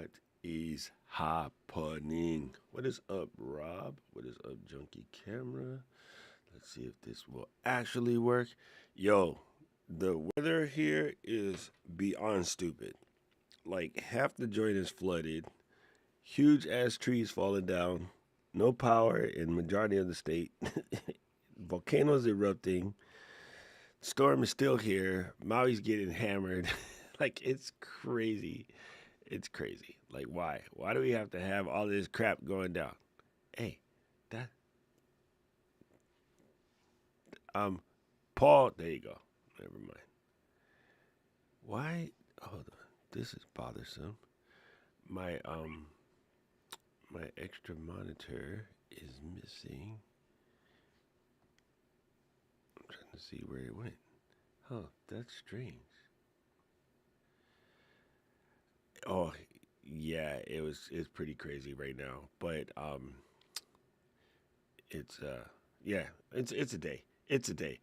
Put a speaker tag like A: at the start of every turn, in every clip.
A: What is happening? What is up, Rob? What is up, Junkie Camera? Let's see if this will actually work. Yo, the weather here is beyond stupid. Like, half the joint is flooded, huge ass trees falling down, no power in majority of the state, volcanoes erupting, storm is still here, Maui's getting hammered. Like, it's crazy. It's crazy. Like, why? Why do we have to have all this crap going down? Hey, that um, Paul. There you go. Never mind. Why? Hold on. This is bothersome. My my extra monitor is missing. I'm trying to see where it went. Huh? That's strange. Oh, yeah. It's pretty crazy right now, but it's yeah. It's a day. It's a day.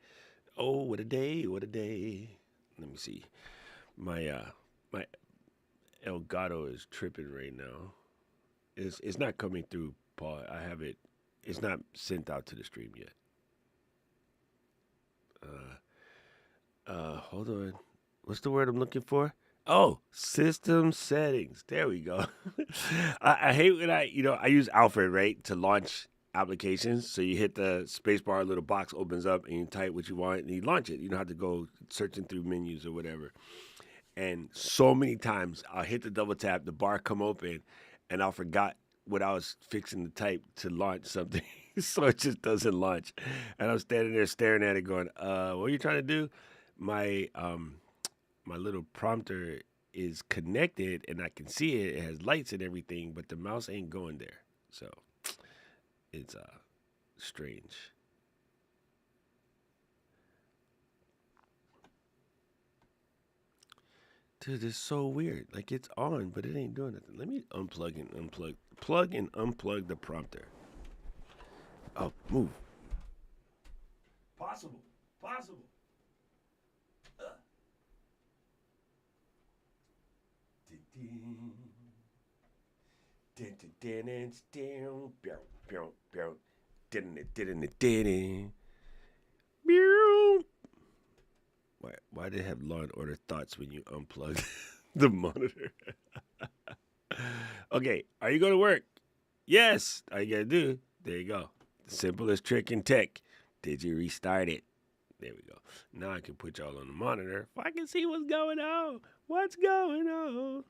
A: Oh, what a day! What a day! Let me see. My Elgato is tripping right now. It's not coming through, Paul. I have it. It's not sent out to the stream yet. Hold on. What's the word I'm looking for? Oh, system settings. There we go. I hate when I use Alfred, right, to launch applications. So you hit the spacebar, a little box opens up, and you type what you want, and you launch it. You don't have to go searching through menus or whatever. And so many times I'll hit the double tap, the bar come open, and I forgot what I was fixing to type to launch something. So it just doesn't launch. And I'm standing there staring at it going, what are you trying to do? My my little prompter is connected and I can see it. It has lights and everything, but the mouse ain't going there. So it's strange. Dude, it's so weird. Like it's on, but it ain't doing nothing. Let me plug and unplug the prompter. Oh, move. Possible. Possible. Why they have Law and Order thoughts when you unplug the monitor? Okay, are you going to work? Yes. All you got to do, there you go. The simplest trick in tech. Did you restart it? There we go. Now I can put y'all on the monitor if I can see what's going on. What's going on?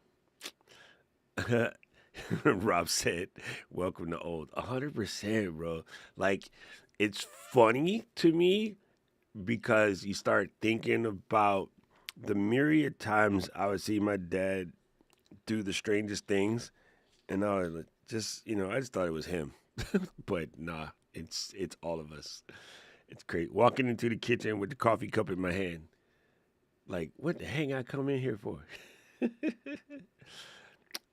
A: Rob said, welcome to old. 100%, bro. Like, it's funny to me because you start thinking about the myriad times I would see my dad do the strangest things. And I was I just thought it was him. But nah, it's all of us. It's great. Walking into the kitchen with the coffee cup in my hand. Like, what the hang I come in here for?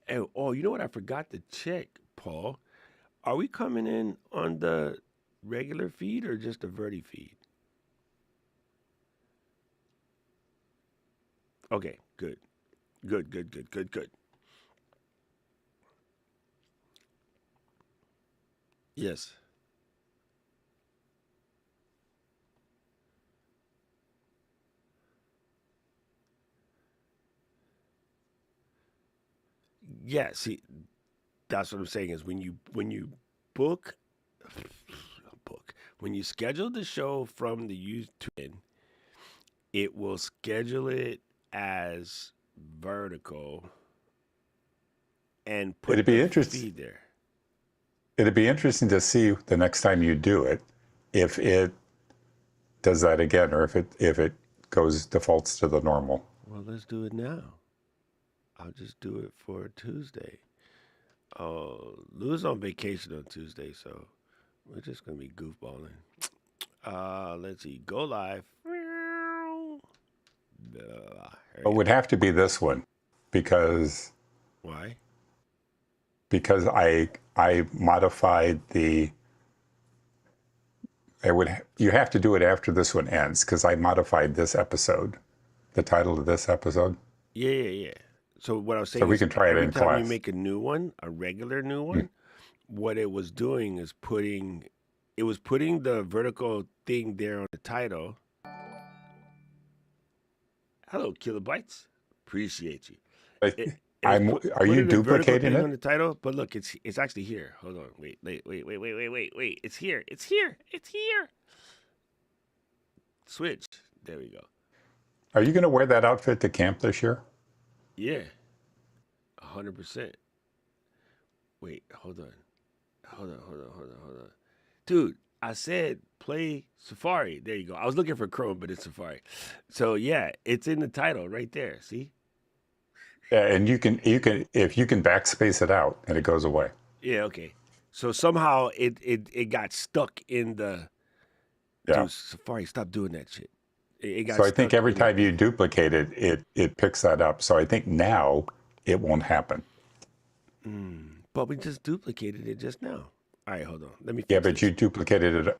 A: And, oh, you know what I forgot to check, Paul? Are we coming in on the regular feed or just the Verdi feed? Okay, good. Good, good, good, good, good. Yes. Yeah, see, that's what I'm saying is when you book book when you schedule the show from the YouTube, it will schedule it as vertical and
B: It'd
A: put
B: be
A: the
B: interesting.
A: feed there.
B: It'd be interesting to see the next time you do it, if it does that again, or if it goes defaults to the normal.
A: Well, let's do it now. I'll just do it for Tuesday. Oh, Lou's on vacation on Tuesday, so we're just gonna be goofballing. Let's see. Go live.
B: But it
A: Hurry up.
B: would have to be this one because
A: Why?
B: because I modified the. You have to do it after this one ends because I modified this episode, the title of this episode.
A: Yeah, yeah, yeah. So what I was
B: So
A: saying
B: we
A: is
B: can try it
A: every
B: in
A: time you
B: class.
A: make a new one, a regular new one, what it was doing is putting the vertical thing there on the title. Hello, kilobytes. Appreciate you.
B: I-
A: It was
B: Are you
A: putting the vertical
B: duplicating
A: thing
B: it?
A: on the title, but look, it's actually here. Hold on, wait. It's here. It's here. It's here. Switch. There we go.
B: Are you going to wear that outfit to camp this year?
A: Yeah, 100%. Wait, hold on. Dude, I said play Safari. There you go. I was looking for Chrome, but it's Safari. So yeah, it's in the title right there. See?
B: Yeah, and you can if you can backspace it out and it goes away.
A: Yeah, okay. So somehow it got stuck in the
B: Yeah.
A: dude, Safari, stop doing that shit. It got
B: So I think
A: stuck
B: every
A: in the
B: time you
A: thing.
B: duplicate it, it picks that up. So I think now it won't happen.
A: But we just duplicated it just now. All right, hold on. Let me
B: Yeah,
A: fix
B: but you
A: this.
B: duplicated it.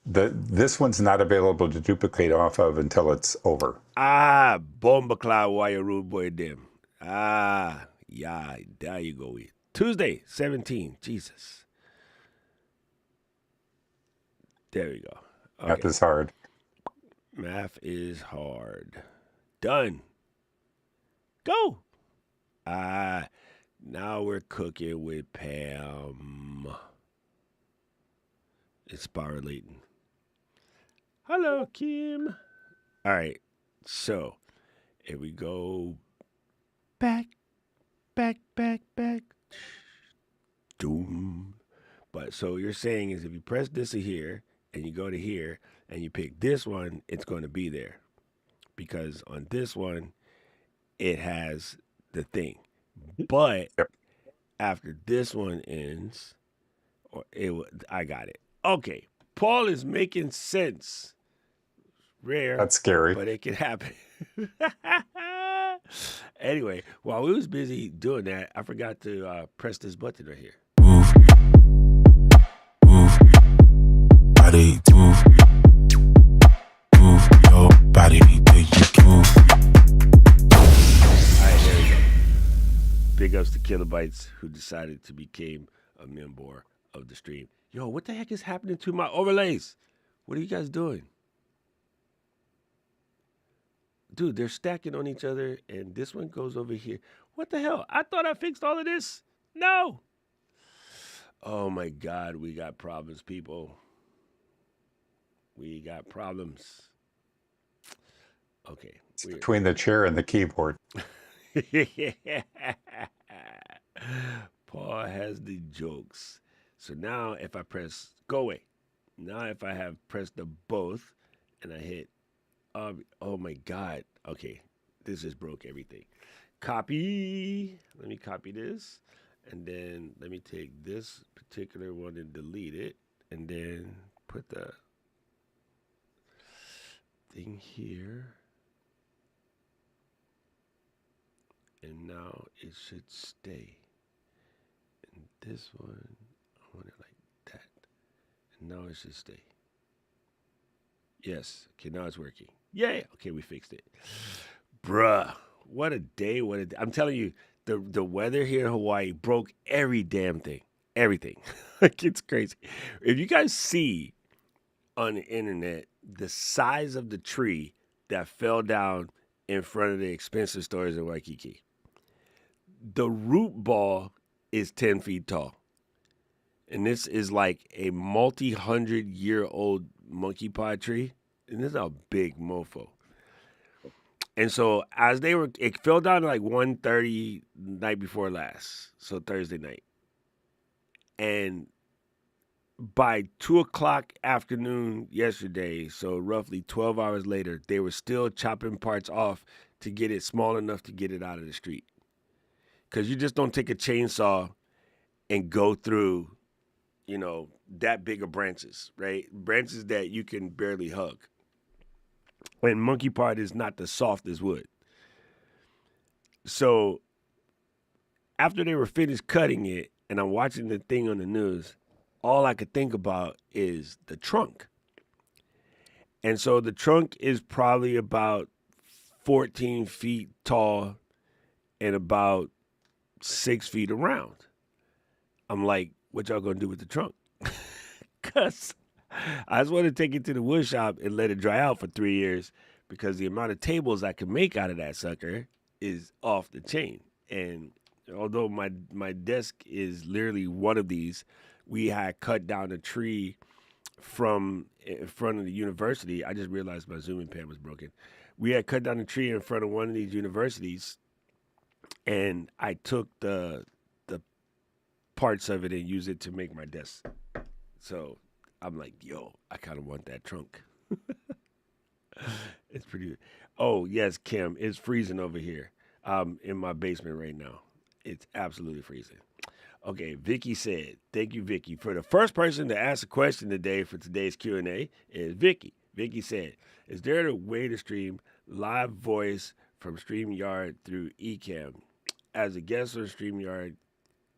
B: This one's not available to duplicate off of until it's over.
A: Ah, bomba cloud wire rude boy them. Ah, yeah, there you go. Tuesday, 17. Jesus. There we go.
B: Math
A: Okay.
B: is hard.
A: Math is hard. Done. Go. Ah, now we're cooking with Pam. It's spiraling. Hello, Kim. All right. So, here we go. Back. Doom. But so you're saying is if you press this here and you go to here and you pick this one, it's going to be there. Because on this one, it has the thing. But
B: Yep.
A: after this one ends, I got it. Okay. Paul is making sense. Rare,
B: That's scary.
A: but it can happen. Anyway, while we was busy doing that, I forgot to press this button right here.
C: Move, move, body, move, move your body, then you can move.
A: All right, there we go. Big ups to Kilobytes who decided to become a member of the stream. Yo, what the heck is happening to my overlays? What are you guys doing? Dude, they're stacking on each other, and this one goes over here. What the hell? I thought I fixed all of this. No. Oh my God, we got problems, people. We got problems. Okay.
B: It's between the chair and the keyboard.
A: Paul has the jokes. So now if I press go away. Now if I have pressed the both and I hit oh my God. Okay. This just broke everything. Copy. Let me copy this. And then let me take this particular one and delete it. And then put the thing here. And now it should stay. And this one, I want it like that. And now it should stay. Yes. Okay, now it's working. Yay. Okay, we fixed it. Bruh. What a day. I'm telling you, the weather here in Hawaii broke every damn thing. Everything. Like it's crazy. If you guys see on the internet the size of the tree that fell down in front of the expensive stores in Waikiki, the root ball is 10 feet tall. And this is like a multi-100-year-old monkey pod tree. And this is a big mofo. And so as it fell down to like 1:30 night before last. So Thursday night. And by 2:00 afternoon yesterday, so roughly 12 hours later, they were still chopping parts off to get it small enough to get it out of the street. Because you just don't take a chainsaw and go through, that big of branches, right? Branches that you can barely hug. And monkey part is not the softest wood. So after they were finished cutting it, and I'm watching the thing on the news, all I could think about is the trunk. And so the trunk is probably about 14 feet tall and about 6 feet around. I'm like, what y'all gonna do with the trunk? Because I just want to take it to the wood shop and let it dry out for 3 years because the amount of tables I can make out of that sucker is off the chain. And although my desk is literally one of these, we had cut down a tree from in front of the university. I just realized my zooming pan was broken. We had cut down a tree in front of one of these universities, and I took the parts of it and used it to make my desk. So I'm like, yo, I kind of want that trunk. It's pretty. Oh yes, Kim, it's freezing over here. In my basement right now. It's absolutely freezing. Okay, Vicky said, thank you, Vicky. For the first person to ask a question today for today's Q&A is Vicky. Vicky said, is there a way to stream live voice from StreamYard through Ecamm? As a guest on StreamYard,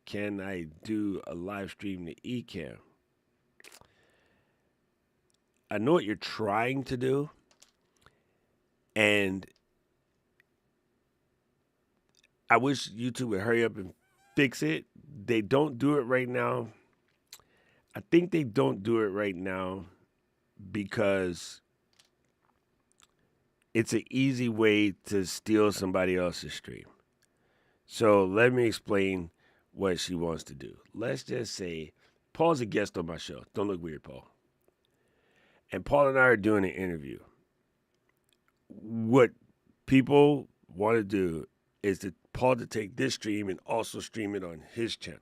A: can I do a live stream to Ecamm? I know what you're trying to do, and I wish YouTube would hurry up and fix it. They don't do it right now. I think they don't do it right now because it's an easy way to steal somebody else's stream. So let me explain what she wants to do. Let's just say Paul's a guest on my show. Don't look weird, Paul. And Paul and I are doing an interview. What people want to do is to Paul to take this stream and also stream it on his channel.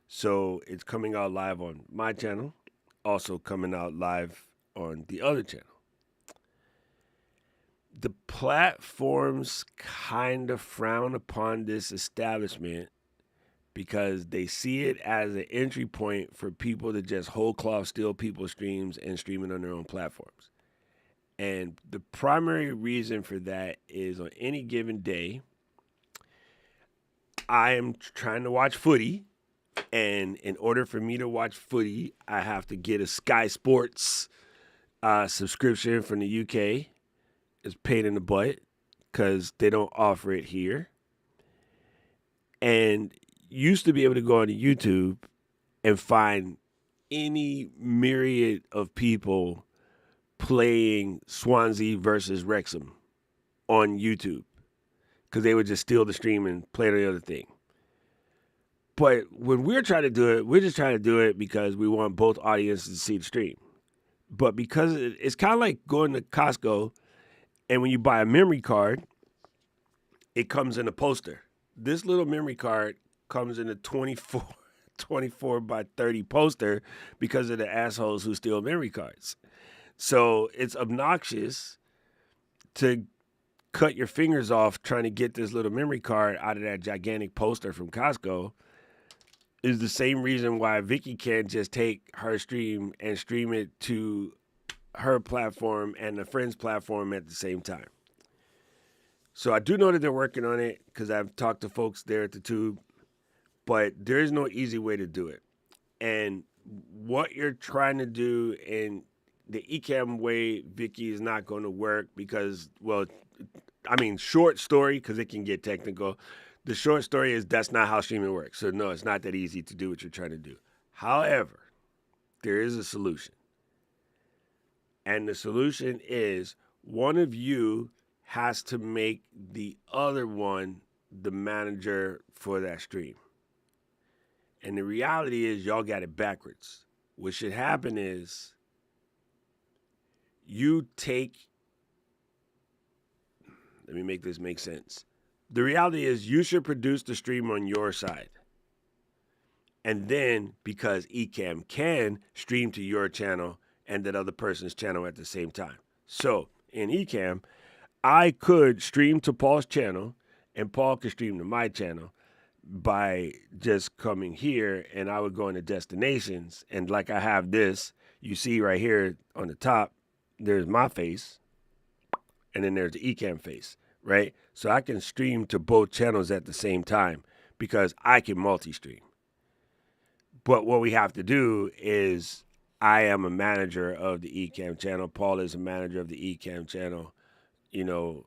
A: So it's coming out live on my channel, also coming out live on the other channel. The platforms kind of frown upon this establishment because they see it as an entry point for people to just whole cloth steal people's streams and stream it on their own platforms. And the primary reason for that is on any given day, I am trying to watch footy. And in order for me to watch footy, I have to get a Sky Sports subscription from the UK. It's a pain in the butt because they don't offer it here. And used to be able to go on YouTube and find any myriad of people playing Swansea versus Wrexham on YouTube because they would just steal the stream and play the other thing. But when we're trying to do it, we're just trying to do it because we want both audiences to see the stream. But because it's kind of like going to Costco, and when you buy a memory card, it comes in a poster. This little memory card comes in a 24 by 30 poster because of the assholes who steal memory cards. So it's obnoxious to cut your fingers off trying to get this little memory card out of that gigantic poster from Costco. Is the same reason why Vicky can't just take her stream and stream it to her platform and a friend's platform at the same time. So I do know that they're working on it because I've talked to folks there at the Tube, but there is no easy way to do it. And what you're trying to do in the Ecamm way, Vicky, is not going to work because, well, I mean, short story, because it can get technical. The short story is that's not how streaming works. So no, it's not that easy to do what you're trying to do. However, there is a solution. And the solution is one of you has to make the other one the manager for that stream. And the reality is y'all got it backwards. What should happen is you take, let me make this make sense. The reality is you should produce the stream on your side. And then, because Ecamm can stream to your channel and that other person's channel at the same time. So, in Ecamm, I could stream to Paul's channel and Paul could stream to my channel by just coming here, and I would go into destinations. And like I have this, you see right here on the top, there's my face, and then there's the Ecamm face. Right? So I can stream to both channels at the same time because I can multi-stream. But what we have to do is I am a manager of the Ecamm channel. Paul is a manager of the Ecamm channel. You know,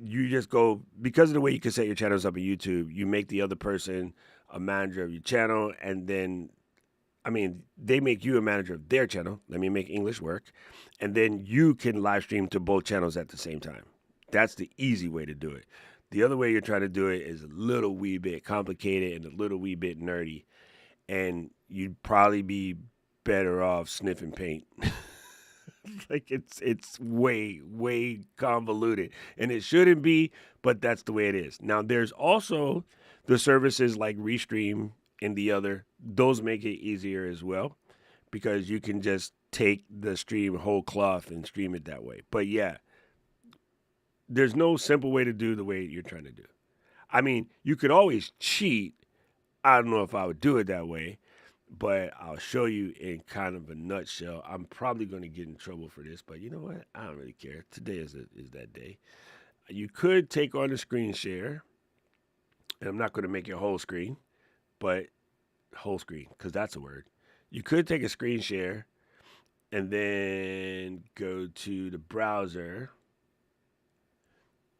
A: you just go, because of the way you can set your channels up on YouTube, you make the other person a manager of your channel, and then, I mean, they make you a manager of their channel. Let me make English work. And then you can live stream to both channels at the same time. That's the easy way to do it. The other way you're trying to do it is a little wee bit complicated and a little wee bit nerdy. And you'd probably be better off sniffing paint. Like it's way convoluted, and it shouldn't be, but that's the way it is. Now there's also the services like Restream and the other; those make it easier as well, because you can just take the stream whole cloth and stream it that way. But yeah, there's no simple way to do the way you're trying to do. I mean, you could always cheat. I don't know if I would do it that way, but I'll show you in kind of a nutshell. I'm probably going to get in trouble for this, but you know what? I don't really care. Today is that day. You could take on a screen share, and I'm not going to make it whole screen, but whole screen, because that's a word. You could take a screen share and then go to the browser,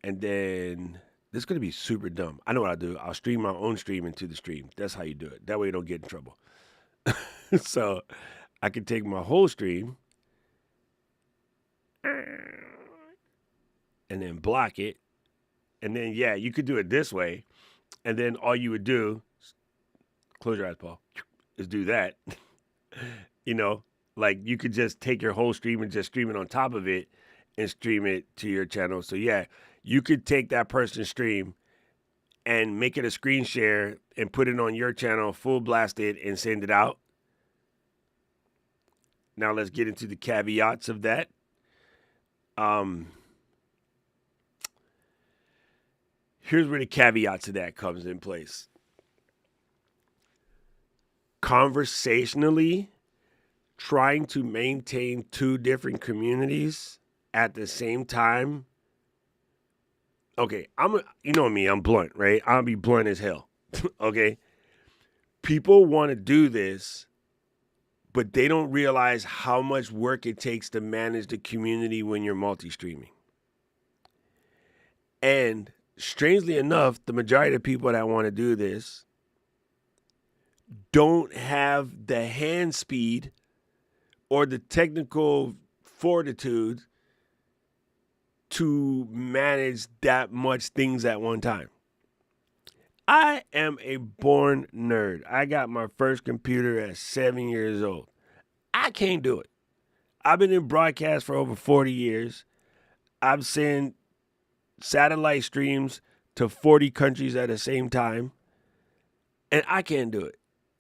A: and then this is going to be super dumb. I know what I'll do. I'll stream my own stream into the stream. That's how you do it. That way you don't get in trouble. So I can take my whole stream and then block it. And then, yeah, you could do it this way. And then all you would do, close your eyes, Paul, is do that. You know, like you could just take your whole stream and just stream it on top of it and stream it to your channel. So, yeah, you could take that person's stream and make it a screen share and put it on your channel, full blasted, and send it out. Now let's get into the caveats of that. Here's where the caveat to that comes in place. Conversationally, trying to maintain two different communities at the same time. Okay, you know me, I'm blunt, right? I'll be blunt as hell. Okay? People want to do this, but they don't realize how much work it takes to manage the community when you're multi-streaming. And strangely enough, the majority of people that want to do this don't have the hand speed or the technical fortitude to manage that much things at one time. I am a born nerd. I got my first computer at 7 years old. I can't do it. I've been in broadcast for over 40 years. I've sent satellite streams to 40 countries at the same time, and I can't do it.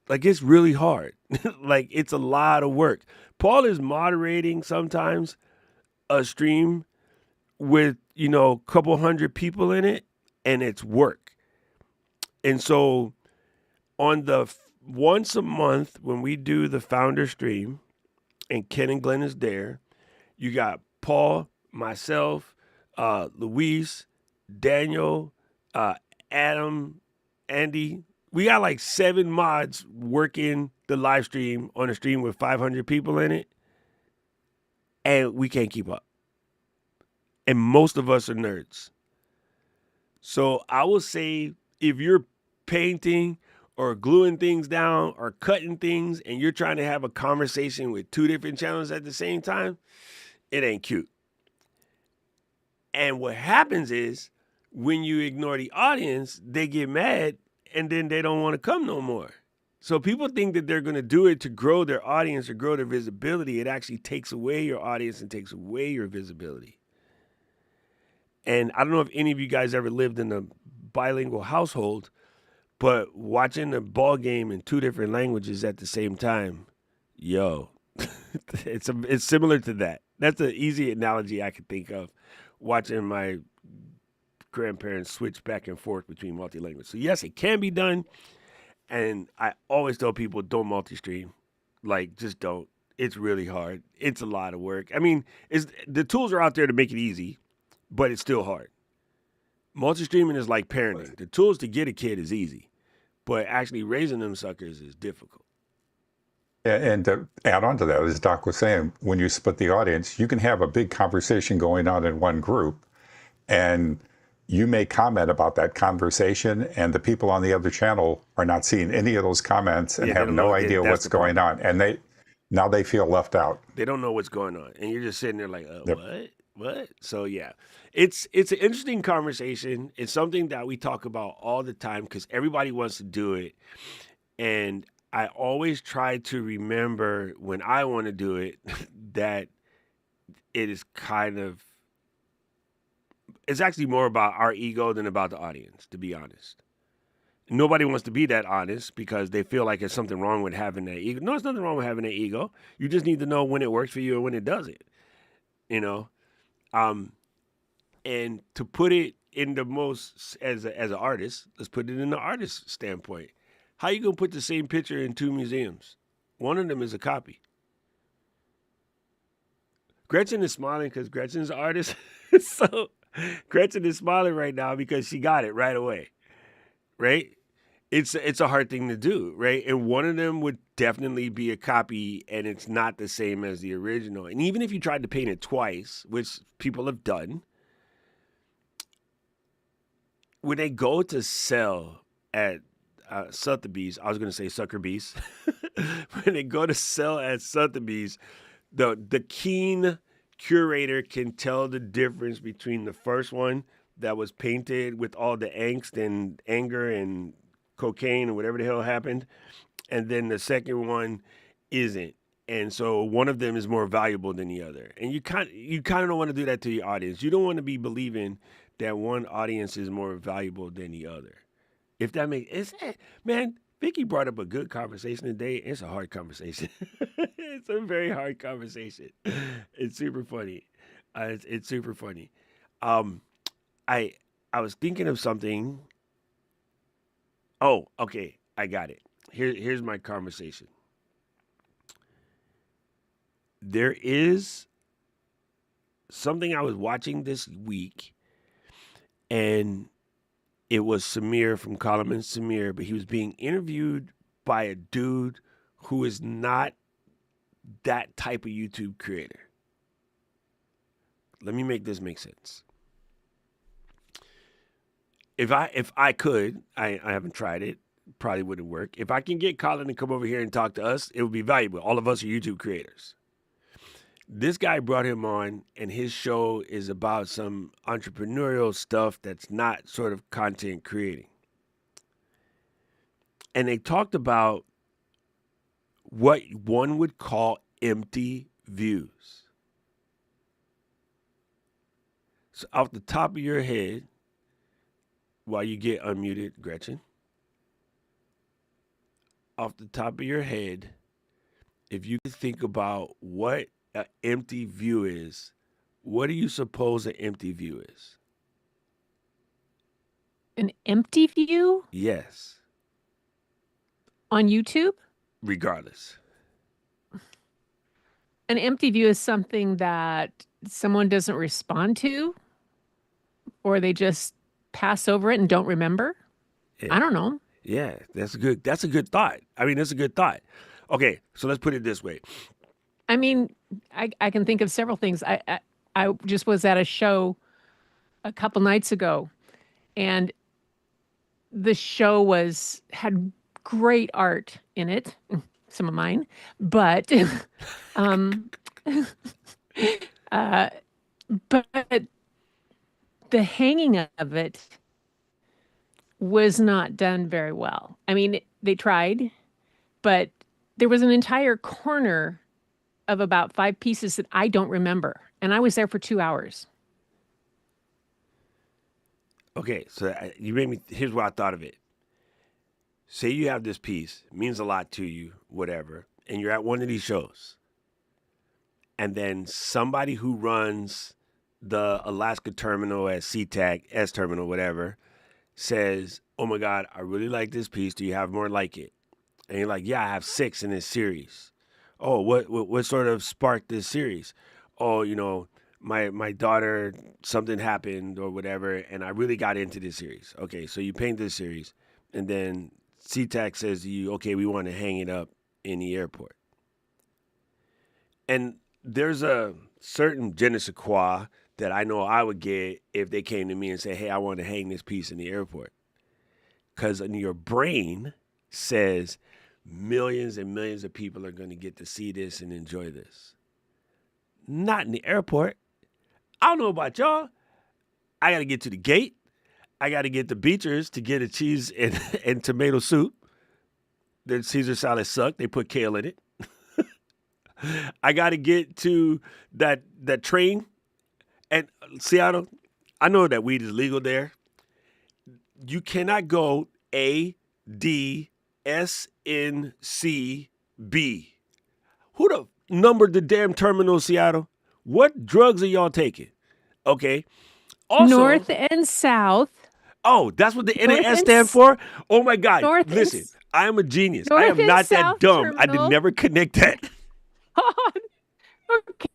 A: Like, it's really hard. Like, it's a lot of work. Paul is moderating sometimes a stream with, a couple hundred people in it, and it's work. And so on the once a month when we do the founder stream and Ken and Glenn is there, you got Paul, myself, Luis, Daniel, Adam, Andy. We got like 7 mods working the live stream on a stream with 500 people in it, and we can't keep up. And most of us are nerds. So I will say, if you're painting or gluing things down or cutting things and you're trying to have a conversation with 2 different channels at the same time, it ain't cute. And what happens is, when you ignore the audience, they get mad and then they don't want to come no more. So people think that they're going to do it to grow their audience or grow their visibility. It actually takes away your audience and takes away your visibility. And I don't know if any of you guys ever lived in a bilingual household, but watching a ball game in 2 different languages at the same time, it's similar to that. That's an easy analogy I could think of, watching my grandparents switch back and forth between multi-language. So yes, it can be done. And I always tell people, don't multi-stream. Like, just don't. It's really hard. It's a lot of work. I mean, the tools are out there to make it easy, but it's still hard. Multi-streaming is like parenting. The tools to get a kid is easy, but actually raising them suckers is difficult.
B: And to add on to that, as Doc was saying, when you split the audience, you can have a big conversation going on in one group, and you may comment about that conversation, and the people on the other channel are not seeing any of those comments and
A: Yeah, they
B: have
A: don't
B: no
A: know.
B: idea
A: That's
B: what's
A: the
B: going
A: problem.
B: on, and now they feel left out.
A: They don't know what's going on, and you're just sitting there like,
B: Yep.
A: what? So yeah, it's an interesting conversation. It's something that we talk about all the time because everybody wants to do it, and I always try to remember when I want to do it that it is it's actually more about our ego than about the audience, to be honest. Nobody wants to be that honest because they feel like there's something wrong with having that ego. No, there's nothing wrong with having that ego. You just need to know when it works for you and when it doesn't. You know, and to put it in the most as an artist, let's put it in the artist standpoint. How you gonna put the same picture in two museums? One of them is a copy. Gretchen is smiling because Gretchen's an artist. So Gretchen is smiling right now because she got it right away. Right? It's a hard thing to do, right? And one of them would definitely be a copy, and it's not the same as the original. And even if you tried to paint it twice, which people have done, when they go to sell at Sotheby's, I was going to say Suckerbees. When they go to sell at Sotheby's, the keen curator can tell the difference between the first one that was painted with all the angst and anger and cocaine and whatever the hell happened, and then the second one isn't. And so one of them is more valuable than the other. And you kind of don't want to do that to your audience. You don't want to be believing that one audience is more valuable than the other. If that makes man, Vicky brought up a good conversation today. It's a hard conversation. It's a very hard conversation. It's super funny. It's super funny. I was thinking of something. Oh, okay. I got it. Here's my conversation. There is something I was watching this week, and it was Samir from Column and Samir, but he was being interviewed by a dude who is not that type of YouTube creator. Let me make this make sense. If I could, I haven't tried it, probably wouldn't work. If I can get Colin to come over here and talk to us, it would be valuable. All of us are YouTube creators. This guy brought him on, and his show is about some entrepreneurial stuff that's not sort of content creating. And they talked about what one would call empty views. So off the top of your head, while you get unmuted, Gretchen, off the top of your head, if you could think about what an empty view is, what do you suppose an empty view is?
D: An empty view
A: Yes,
D: on YouTube?
A: regardless.
D: An empty view is something that someone doesn't respond to, or they just pass over it and don't remember.
A: Yeah.
D: I don't know.
A: Yeah, that's a good thought. I mean, that's a good thought. Okay, so let's put it this way.
D: I mean, I can think of several things. I just was at a show a couple nights ago, and the show had great art in it, some of mine, but but the hanging of it was not done very well. I mean, they tried, but there was an entire corner of about 5 pieces that I don't remember. And I was there for 2 hours.
A: Okay, so you made me. Here's what I thought of it. Say you have this piece, it means a lot to you, whatever, and you're at one of these shows, and then somebody who runs the Alaska terminal at SeaTac, S terminal, whatever, says, "Oh my God, I really like this piece. Do you have more like it?" And you're like, "Yeah, I have 6 in this series." Oh, what sort of sparked this series? Oh, my daughter, something happened or whatever, and I really got into this series. Okay, so you paint this series, and then SeaTac says to you, okay, we want to hang it up in the airport. And there's a certain je ne sais quoi that I know I would get if they came to me and said, hey, I want to hang this piece in the airport. Because in your brain says millions and millions of people are going to get to see this and enjoy this. Not in the airport. I don't know about y'all. I got to get to the gate. I got to get the Beechers to get a cheese and tomato soup. Their Caesar salad sucked. They put kale in it. I got to get to that train. And Seattle, I know that weed is legal there. You cannot go A, D, S, N, C, B. Who the numbered the damn terminal, Seattle? What drugs are y'all taking? Okay. Also,
D: North and South.
A: Oh, that's what the
D: North
A: NAS
D: and
A: stand for? Oh my God.
D: North and
A: Listen,
D: s-
A: I am a genius. I
D: North
A: am
D: and
A: not that
D: South
A: dumb. I did
D: terminal.
A: never connect that.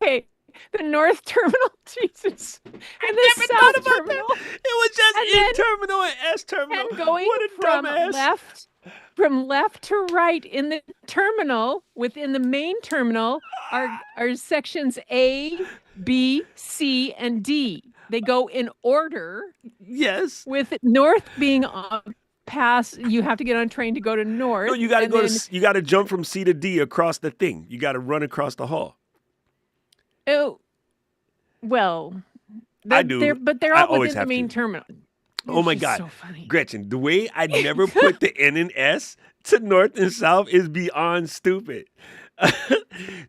D: Okay. The North Terminal, Jesus. And the
A: Never
D: South
A: thought about
D: Terminal.
A: that. It was just
D: And
A: N
D: then-
A: terminal and S terminal.
D: And going
A: What a dumbass.
D: from left to right in the terminal, within the main terminal, are sections A, B, C, and D. They go in order,
A: Yes.
D: with North being past. You have to get on a train to go to North.
A: No, you got to
D: and
A: go
D: then-
A: you got to jump from C to D across the thing. You got to run across the hall.
D: Oh, well,
A: I do.
D: But they're
A: I
D: all
A: always
D: within the
A: have
D: main
A: to.
D: terminal.
A: Oh my
D: It's
A: God.
D: so funny.
A: Gretchen, the way I never put the N and S to North and South is beyond stupid.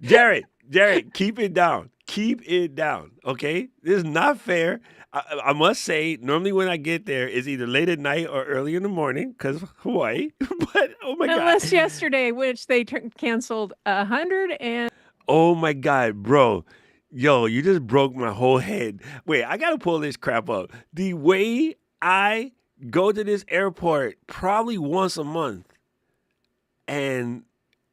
A: Jared, keep it down. Keep it down, okay? This is not fair. I must say, normally when I get there, it's either late at night or early in the morning because Hawaii. But, oh my God.
D: Unless yesterday, which they canceled 100 and
A: Oh my God, bro. Yo, you just broke my whole head. Wait, I got to pull this crap up. The way I go to this airport probably once a month. And,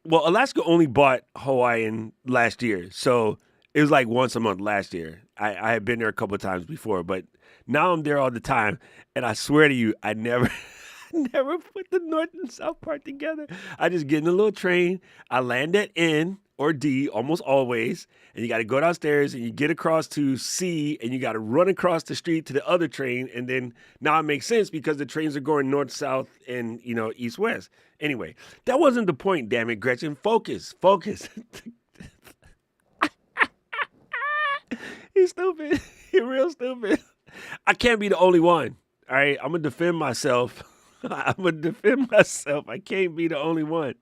A: well, Alaska only bought Hawaiian last year. So it was like once a month last year. I had been there a couple of times before, but now I'm there all the time. And I swear to you, I never never put the North and South part together. I just get in a little train. I land at N or D almost always. And you got to go downstairs and you get across to C and you got to run across the street to the other train. And then now it makes sense because the trains are going north, south, and, east, west. Anyway, that wasn't the point, damn it, Gretchen. Focus. He's stupid. He's real stupid. I can't be the only one. All right, I'm going to defend myself. I can't be the only one.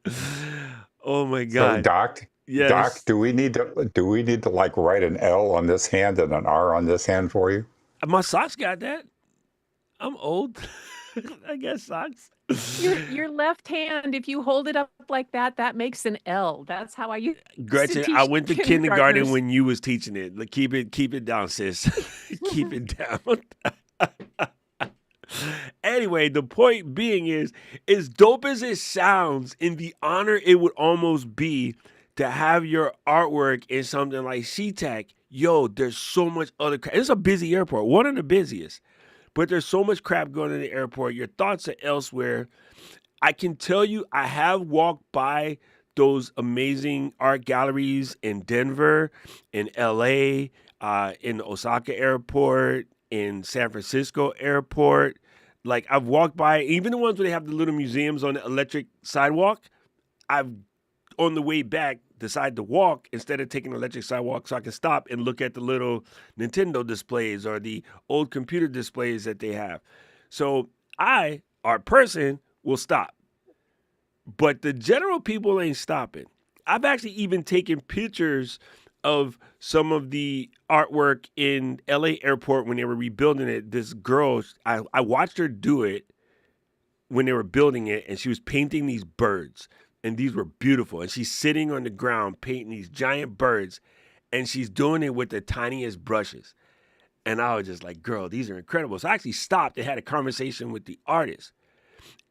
A: Oh my God.
B: So, Doc,
A: Yes.
B: Doc, do we need to like write an L on this hand and an R on this hand for you?
A: My socks got that. I'm old. I guess socks.
D: your left hand, if you hold it up like that, that makes an L. That's how I used
A: Gretchen,
D: to
A: I
D: teach
A: went to kindergarten
D: kindergartners.
A: when you was teaching it. Like, keep it down, sis. Keep it down. Anyway, the point being is, as dope as it sounds, in the honor it would almost be to have your artwork in something like SeaTac. Yo, there's so much other crap. It's a busy airport, one of the busiest. But there's so much crap going in the airport. Your thoughts are elsewhere. I can tell you, I have walked by those amazing art galleries in Denver, in LA, in Osaka airport, in San Francisco airport. Like, I've walked by, even the ones where they have the little museums on the electric sidewalk. I've, on the way back, decided to walk instead of taking the electric sidewalk so I can stop and look at the little Nintendo displays or the old computer displays that they have. So I, our person, will stop. But the general people ain't stopping. I've actually even taken pictures of some of the artwork in LA airport when they were rebuilding it. This girl, I watched her do it when they were building it, and she was painting these birds. And these were beautiful. And she's sitting on the ground painting these giant birds. And she's doing it with the tiniest brushes. And I was just like, girl, these are incredible. So I actually stopped and had a conversation with the artist.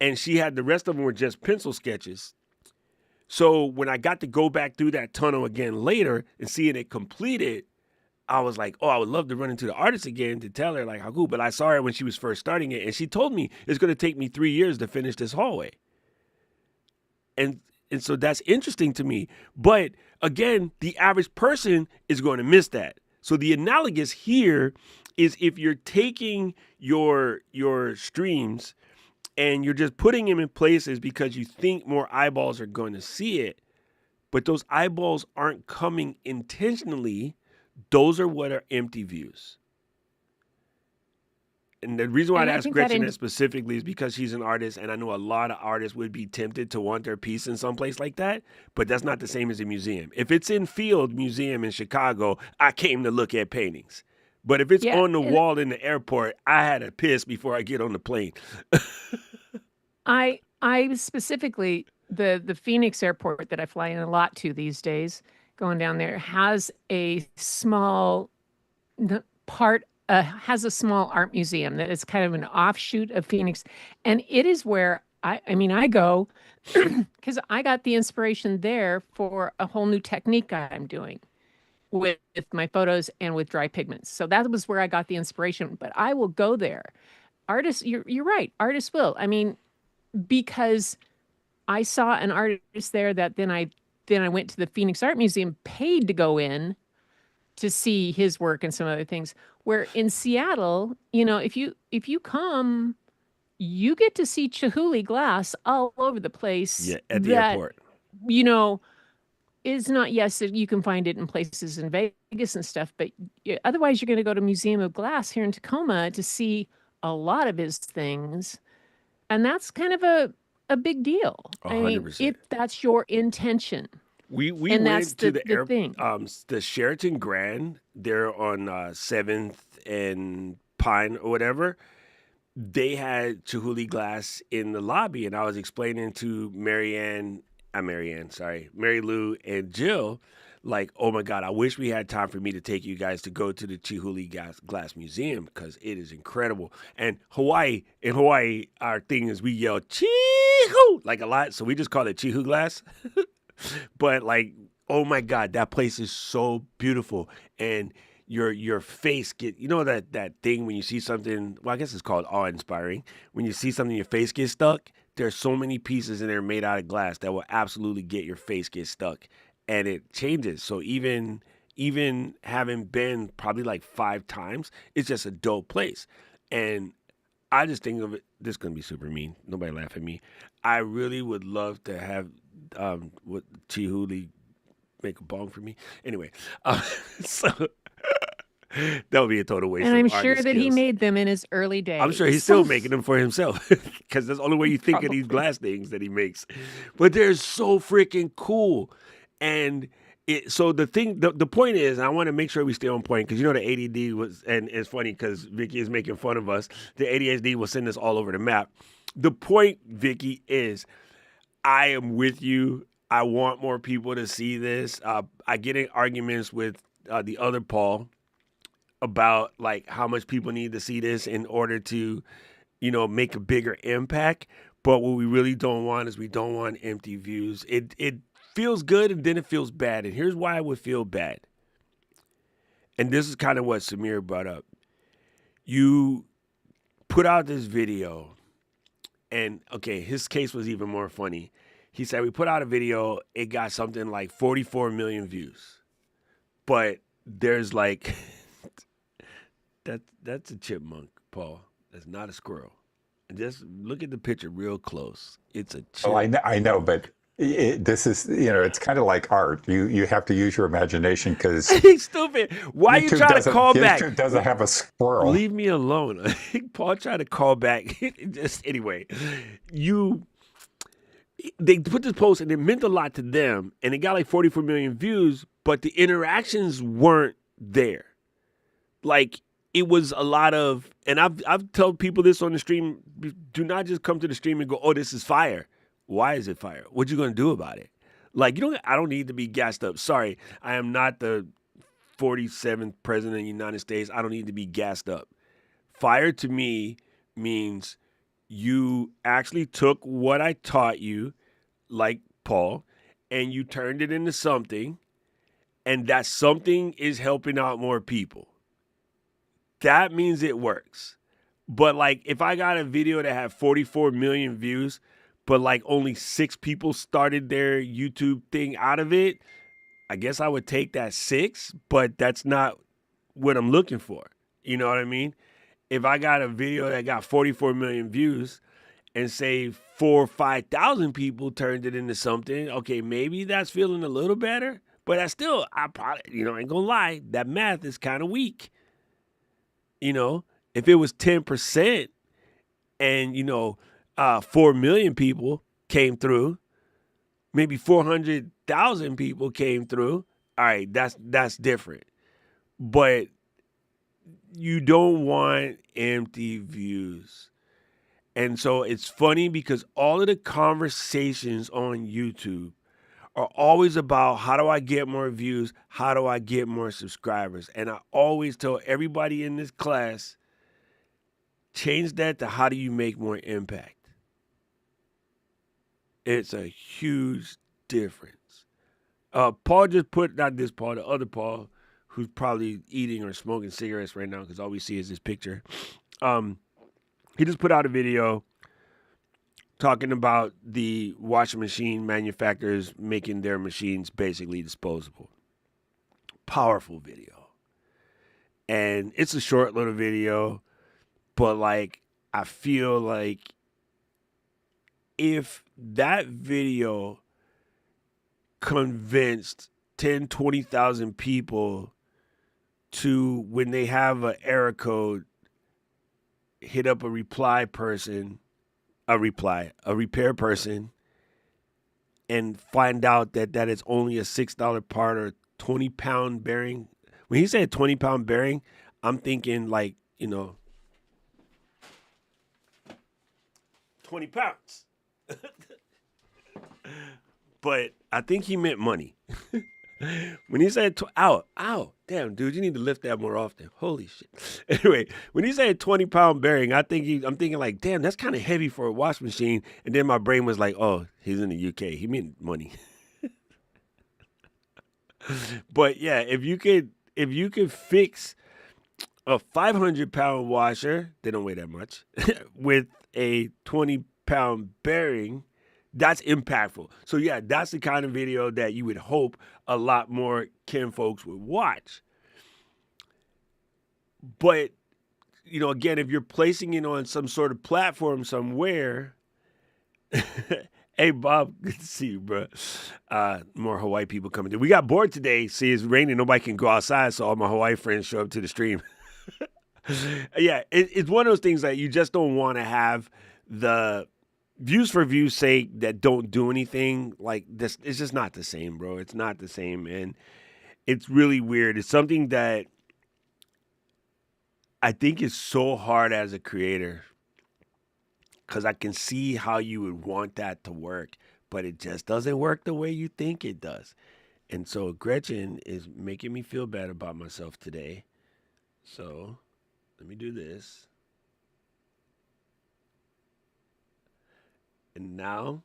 A: And she had, the rest of them were just pencil sketches. So when I got to go back through that tunnel again later and seeing it completed, I was like, oh, I would love to run into the artist again to tell her like how cool. But I saw her when she was first starting it. And she told me it's going to take me 3 years to finish this hallway. And so that's interesting to me. But again, the average person is going to miss that. So the analogous here is if you're taking your streams and you're just putting them in places because you think more eyeballs are going to see it, but those eyeballs aren't coming intentionally, those are what are empty views. And the reason why I asked Gretchen that specifically is because she's an artist, and I know a lot of artists would be tempted to want their piece in some place like that, but that's not the same as a museum. If it's in Field Museum in Chicago, I came to look at paintings. But if it's on the wall in the airport, I had to piss before I get on the plane.
D: I specifically, the Phoenix airport that I fly in a lot to these days, going down there, has a small has a small art museum that is kind of an offshoot of Phoenix. And it is where I go because I got the inspiration there for a whole new technique I'm doing with my photos and with dry pigments. So that was where I got the inspiration. But I will go there. Artists, you're right. Artists will. I mean, because I saw an artist there that then I went to the Phoenix Art Museum, paid to go in to see his work and some other things. Where in Seattle, if you come, you get to see Chihuly glass all over the place.
A: Yeah, at the airport.
D: Is not, yes, you can find it in places in Vegas and stuff, but otherwise you're going to go to Museum of Glass here in Tacoma to see a lot of his things. And that's kind of a big deal.
A: 100%.
D: I mean, if that's your intention.
A: We
D: and
A: went to the
D: thing.
A: The Sheraton Grand there on 7th and Pine or whatever. They had Chihuly glass in the lobby, and I was explaining to Mary Lou and Jill, like, oh my God, I wish we had time for me to take you guys to go to the Chihuly Glass Museum because it is incredible. And in Hawaii, our thing is we yell Chihu like a lot, so we just call it Chihu glass. But like, oh my God, that place is so beautiful. And your face that thing when you see something, well, I guess it's called awe-inspiring. When you see something, your face gets stuck. There's so many pieces in there made out of glass that will absolutely get your face get stuck. And it changes. So even having been probably like 5 times, it's just a dope place. And I just think of it, this is going to be super mean. Nobody laugh at me. I really would love to have what Chihuly make a bong for me. Anyway, so that would be a total waste.
D: And
A: I'm
D: sure that he made them in his early days.
A: I'm sure he's still making them for himself because that's the only way you think of these glass things that he makes. But they're so freaking cool. And so the point is, I want to make sure we stay on point because the ADD was, and it's funny because Vicky is making fun of us. The ADHD will send us all over the map. The point, Vicky, is I am with you. I want more people to see this. I get in arguments with the other Paul about like how much people need to see this in order to, make a bigger impact. But what we really don't want is we don't want empty views. It feels good and then it feels bad. And here's why I would feel bad. And this is kind of what Samir brought up. You put out this video and okay, his case was even more funny. He said, we put out a video, it got something like 44 million views. But there's like, that's a chipmunk, Paul. That's not a squirrel. And just look at the picture real close. It's a chipmunk.
B: Oh, I know, but this is, it's kind of like art. You have to use your imagination because
A: stupid. Why are you trying to call back?
B: YouTube doesn't have a squirrel.
A: Leave me alone. Paul tried to call back. Anyway, they put this post and it meant a lot to them and it got like 44 million views, but the interactions weren't there. Like it was a lot of, and I've told people this on the stream, do not just come to the stream and go, oh, this is fire. Why is it fire? What you going to do about it? Like, I don't need to be gassed up. Sorry, I am not the 47th president of the United States. I don't need to be gassed up. Fire to me means you actually took what I taught you, like Paul, and you turned it into something, and that something is helping out more people. That means it works. But like, if I got a video that had 44 million views, but like only 6 people started their YouTube thing out of it, I guess I would take that 6, but that's not what I'm looking for. You know what I mean? If I got a video that got 44 million views and say 4 or 5,000 people turned it into something, okay, maybe that's feeling a little better. But that's still, I probably, I ain't gonna lie, that math is kind of weak. If it was 10% and, 4 million people came through, maybe 400,000 people came through, all right, that's different. But you don't want empty views. And so it's funny because all of the conversations on YouTube are always about how do I get more views? How do I get more subscribers? And I always tell everybody in this class, change that to how do you make more impact? It's a huge difference. Paul just put, not this Paul, the other Paul, who's probably eating or smoking cigarettes right now because all we see is his picture. He just put out a video talking about the washing machine manufacturers making their machines basically disposable. Powerful video. And it's a short little video, but I feel like if that video convinced 10, 20,000 people to, when they have an error code, hit up a repair person, and find out that it's only a $6 part or 20-pound bearing. When he said 20-pound bearing, I'm thinking 20 pounds. But I think he meant money. When he said, ow, damn, dude, you need to lift that more often. Holy shit. Anyway, when he said 20-pound bearing, I'm thinking damn, that's kind of heavy for a wash machine. And then my brain was like, oh, he's in the UK. He meant money. But yeah, if you could fix a 500-pound washer, they don't weigh that much, with a 20-pound bearing, that's impactful. So yeah, that's the kind of video that you would hope a lot more Ken folks would watch. But, again, if you're placing it on some sort of platform somewhere, hey, Bob, good to see you, bro. More Hawaii people coming through. We got bored today. See, it's raining. Nobody can go outside, so all my Hawaii friends show up to the stream. Yeah, it's one of those things that you just don't want to have the views for views' sake that don't do anything like this. It's just not the same, bro. It's not the same. And it's really weird. It's something that I think is so hard as a creator because I can see how you would want that to work, but it just doesn't work the way you think it does. And so Gretchen is making me feel bad about myself today. So let me do this. And now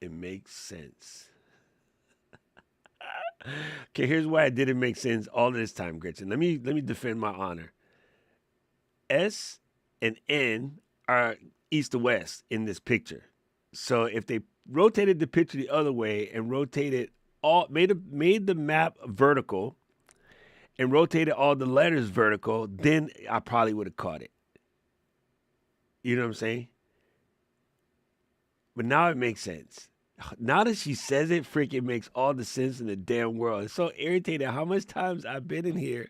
A: it makes sense. Okay, here's why it didn't make sense all this time, Gretchen. Let me defend my honor. S and N are east to west in this picture. So if they rotated the picture the other way and rotated made the map vertical and rotated all the letters vertical, then I probably would have caught it. You know what I'm saying? But now it makes sense. Now that she says it, freaking makes all the sense in the damn world. It's so irritating how much times I've been in here.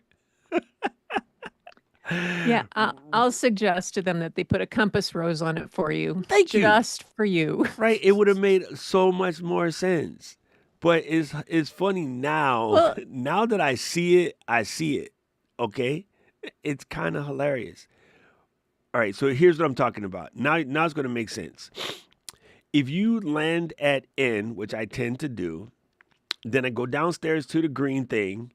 D: Yeah, I'll suggest to them that they put a compass rose on it for you.
A: Thank you.
D: Just for you.
A: Right? It would have made so much more sense. But it's funny now.
D: Well,
A: now that I see it. Okay? It's kind of hilarious. All right, so here's what I'm talking about. Now it's going to make sense. If you land at N, which I tend to do, then I go downstairs to the green thing,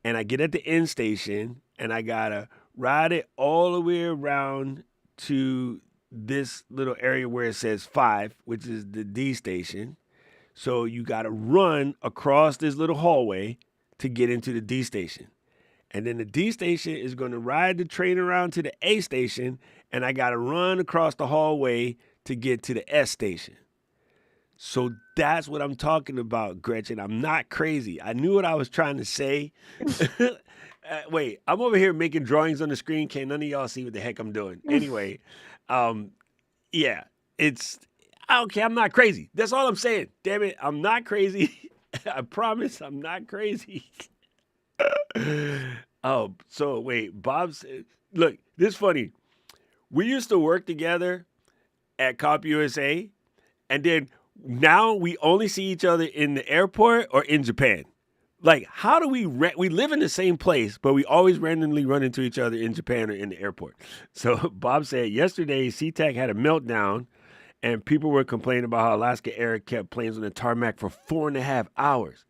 A: and I get at the N station, and I got to ride it all the way around to this little area where it says 5, which is the D station. So you got to run across this little hallway to get into the D station. And then the D station is going to ride the train around to the A station, and I got to run across the hallway to get to the S station. So that's what I'm talking about, Gretchen. I'm not crazy. I knew what I was trying to say. Wait, I'm over here making drawings on the screen. Can't none of y'all see what the heck I'm doing? Anyway, um, yeah, it's okay. I'm not crazy. That's all I'm saying. Damn it, I'm not crazy. I promise I'm not crazy. Oh, so wait, Bob's. Look, this is funny. We used to work together at Cop USA, and then now we only see each other in the airport or in Japan. Like, how do we live in the same place, but we always randomly run into each other in Japan or in the airport? So Bob said yesterday SeaTac had a meltdown, and people were complaining about how Alaska Air kept planes on the tarmac for 4.5 hours.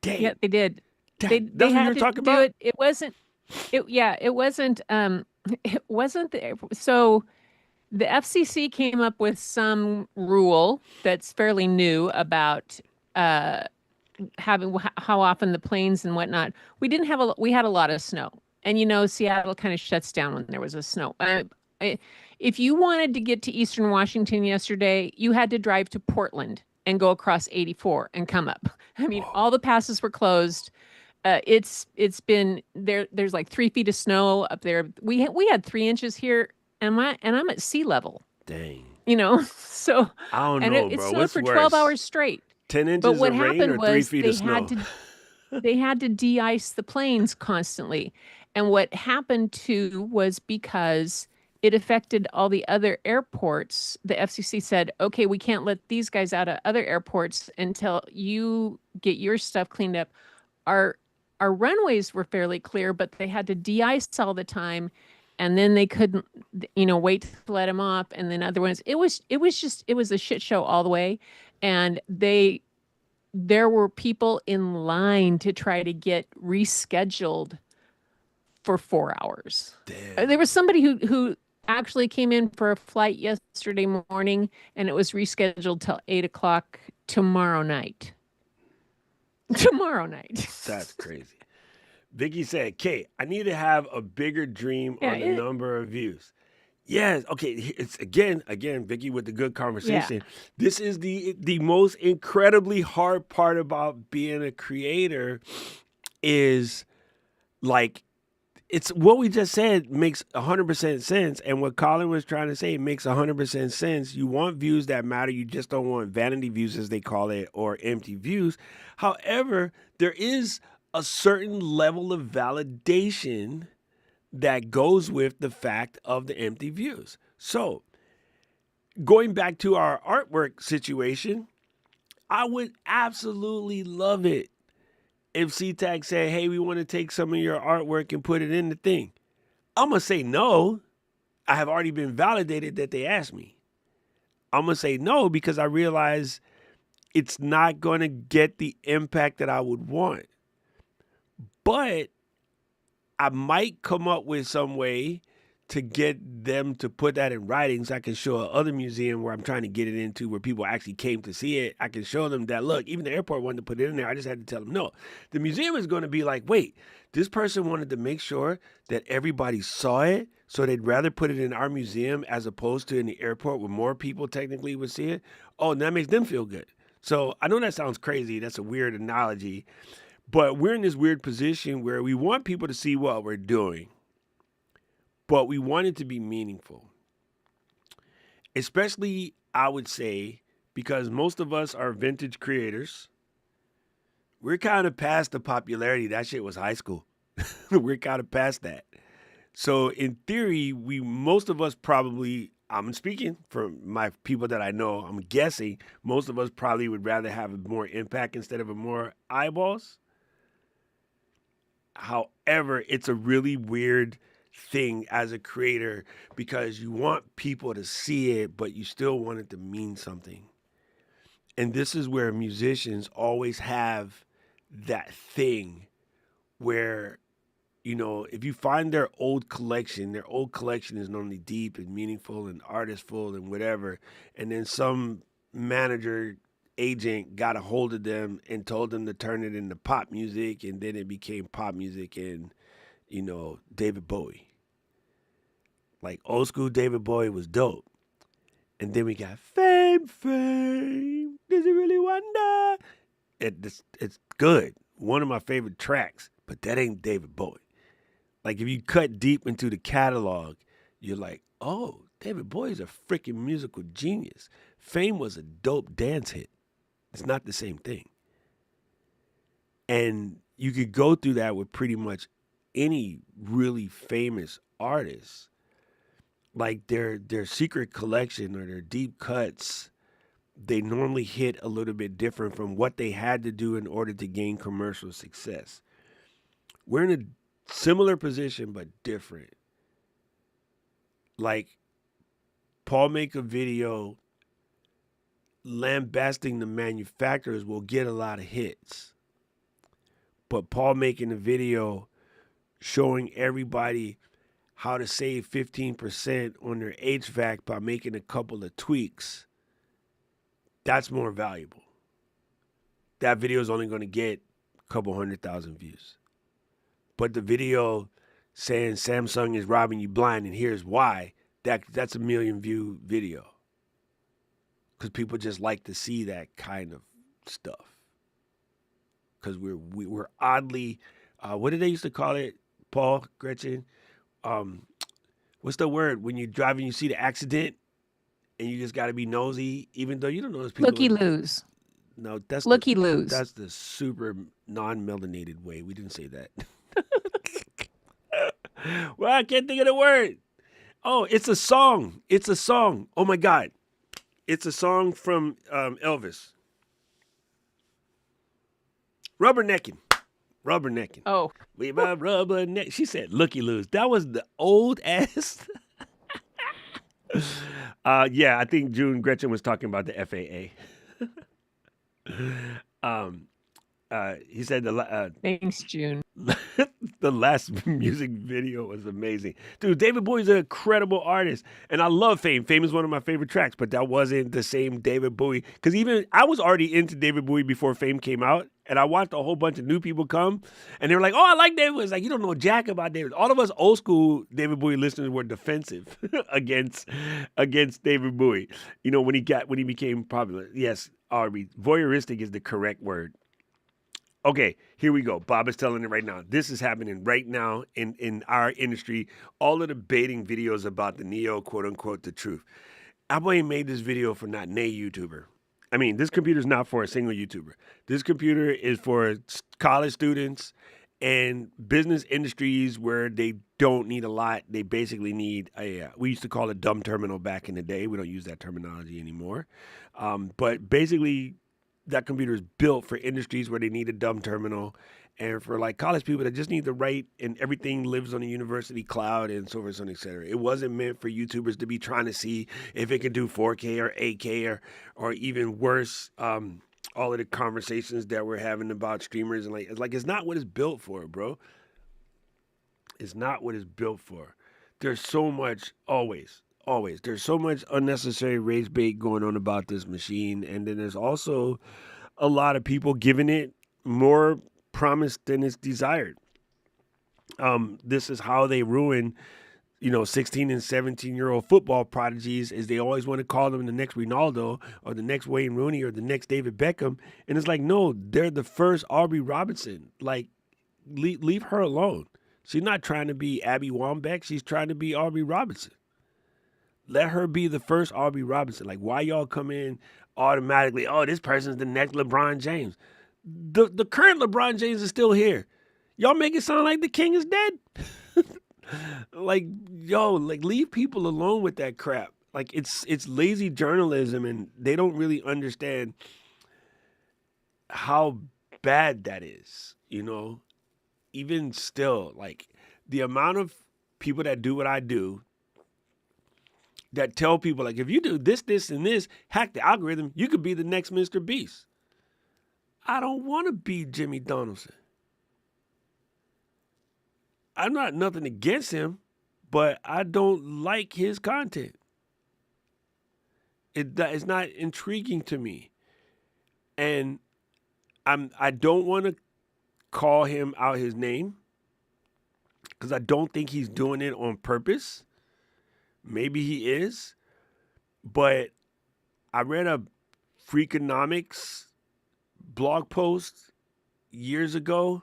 A: Damn.
D: Yeah, they did. They
A: That's what you
D: had
A: were
D: to
A: talking
D: do
A: about?
D: it. It wasn't. It wasn't. It wasn't so. The FCC came up with some rule that's fairly new about uh, having how often the planes and whatnot. We had a lot of snow, and Seattle kind of shuts down when there was a snow. If you wanted to get to Eastern Washington yesterday, you had to drive to Portland and go across 84 and come up. I mean, all the passes were closed. It's been there. There's like 3 feet of snow up there. We had 3 inches here, and I'm at sea level.
A: Dang.
D: So
A: I don't
D: and
A: know,
D: it
A: bro.
D: snowed
A: What's
D: for 12
A: worse?
D: hours straight.
A: 10
D: But
A: inches
D: what
A: of rain
D: happened
A: or 3
D: was
A: feet of snow?
D: they had to de-ice the planes constantly. And what happened too was because it affected all the other airports, the FCC said, okay, we can't let these guys out of other airports until you get your stuff cleaned up. Our our runways were fairly clear, but they had to de-ice all the time. And then they couldn't, wait to let them off. And then other ones, it was a shit show all the way. And there were people in line to try to get rescheduled for 4 hours. There
A: Damn.
D: was somebody who actually came in for a flight yesterday morning, and it was rescheduled till 8 o'clock tomorrow night. Tomorrow night.
A: That's crazy. Vicky said, Kate, I need to have a bigger dream
D: Yeah,
A: on the number of views. Yes, okay. It's again, Vicky with the good conversation. This is the most incredibly hard part about being a creator is like it's what we just said makes 100% sense, and what Colin was trying to say makes 100% sense. You want views that matter. You just don't want vanity views, as they call it, or empty views. However, there is a certain level of validation that goes with the fact of the empty views. So, going back to our artwork situation, I would absolutely love it if SeaTac said, hey, we want to take some of your artwork and put it in the thing. I'm going to say no. I have already been validated that they asked me. I'm going to say no because I realize it's not going to get the impact that I would want. But I might come up with some way to get them to put that in writing so I can show another museum where I'm trying to get it into where people actually came to see it. I can show them that, look, even the airport wanted to put it in there. I just had to tell them no. The museum is going to be like, wait, this person wanted to make sure that everybody saw it, so they'd rather put it in our museum as opposed to in the airport where more people technically would see it. Oh, and that makes them feel good. So I know that sounds crazy. That's a weird analogy. But we're in this weird position where we want people to see what we're doing, but we want it to be meaningful. Especially, I would say, because most of us are vintage creators. We're kind of past the popularity. That shit was high school. We're kind of past that. So in theory, most of us probably, I'm speaking for my people that I know, I'm guessing most of us probably would rather have more impact instead of more eyeballs. However, it's a really weird thing as a creator because you want people to see it, but you still want it to mean something. And this is where musicians always have that thing where, if you find their old collection is normally deep and meaningful and artistful and whatever. And then some manager agent got a hold of them and told them to turn it into pop music, and then it became pop music and David Bowie. Like old school David Bowie was dope. And then we got fame. Does it really wonder? It's good. One of my favorite tracks, but that ain't David Bowie. Like if you cut deep into the catalog, you're like, oh, David Bowie's a freaking musical genius. Fame was a dope dance hit. It's not the same thing. And you could go through that with pretty much any really famous artist. Like their secret collection or their deep cuts, they normally hit a little bit different from what they had to do in order to gain commercial success. We're in a similar position but different. Like Paul make a video lambasting the manufacturers will get a lot of hits. But Paul making a video showing everybody how to save 15% on their HVAC by making a couple of tweaks, that's more valuable. That video is only going to get a couple 100,000 views. But the video saying Samsung is robbing you blind and here's why, that's a 1 million view video. Because people just like to see that kind of stuff. Because we're oddly, what did they used to call it, Paul, Gretchen? What's the word when you drive and you see the accident and you just got to be nosy, even though you don't know those people.
D: Looky loos.
A: No, that's
D: Looky loos.
A: That's the super non-melanated way. We didn't say that. Well, I can't think of the word. Oh, it's a song. It's a song. Oh my God, it's a song from Elvis. Rubbernecking.
D: Oh,
A: We about rubberneck. She said looky loos. That was the old ass. Yeah, I think Gretchen was talking about the FAA. He said
D: thanks, June.
A: the last music video was amazing. Dude, David Bowie's an incredible artist. And I love Fame. Fame is one of my favorite tracks, but that wasn't the same David Bowie. Because even I was already into David Bowie before Fame came out. And I watched a whole bunch of new people come. And they were like, oh, I like David. It's like, you don't know jack about David. All of us old school David Bowie listeners were defensive against David Bowie. You know, when he became popular. Yes, Arby, voyeuristic is the correct word. Okay, here we go. Bob is telling it right now. This is happening right now in our industry. All of the baiting videos about the neo, quote unquote, the truth. I ain't made this video for not nay YouTuber. I mean, this computer is not for a single YouTuber. This computer is for college students and business industries where they don't need a lot. They basically need we used to call it dumb terminal back in the day. We don't use that terminology anymore. But basically, that computer is built for industries where they need a dumb terminal and for like college people that just need to write and everything lives on a university cloud and so forth and et cetera. It wasn't meant for YouTubers to be trying to see if it can do 4K or 8K or even worse, all of the conversations that we're having about streamers and it's not what it's built for, bro. It's not what it's built for. There's so much always. There's so much unnecessary rage bait going on about this machine. And then there's also a lot of people giving it more promise than it's desired. This is how they ruin, 16 and 17-year-old football prodigies is they always want to call them the next Ronaldo or the next Wayne Rooney or the next David Beckham. And it's like, no, they're the first Aubrey Robinson. Like, leave her alone. She's not trying to be Abby Wambach. She's trying to be Aubrey Robinson. Let her be the first Aubrey Robinson. Like, why y'all come in automatically, oh, this person's the next LeBron James. The current LeBron James is still here. Y'all make it sound like the king is dead. Leave people alone with that crap. Like, it's lazy journalism, and they don't really understand how bad that is, Even still, like, the amount of people that do what I do, that tell people, like, if you do this, this, and this, hack the algorithm, you could be the next Mr. Beast. I don't want to be Jimmy Donaldson. I'm not nothing against him, but I don't like his content. It's not intriguing to me. And I don't want to call him out his name because I don't think he's doing it on purpose. Maybe he is, but I read a Freakonomics blog post years ago,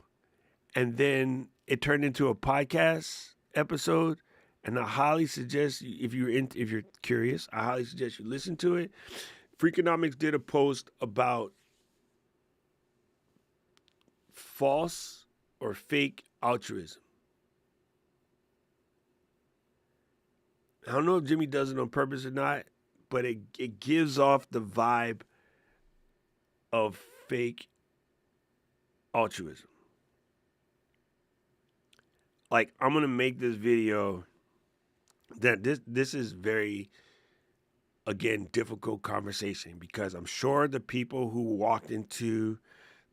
A: and then it turned into a podcast episode. And I highly suggest if you're curious, I highly suggest you listen to it. Freakonomics did a post about false or fake altruism. I don't know if Jimmy does it on purpose or not, but it gives off the vibe of fake altruism. Like, I'm gonna make this video that this is very, again, difficult conversation, because I'm sure the people who walked into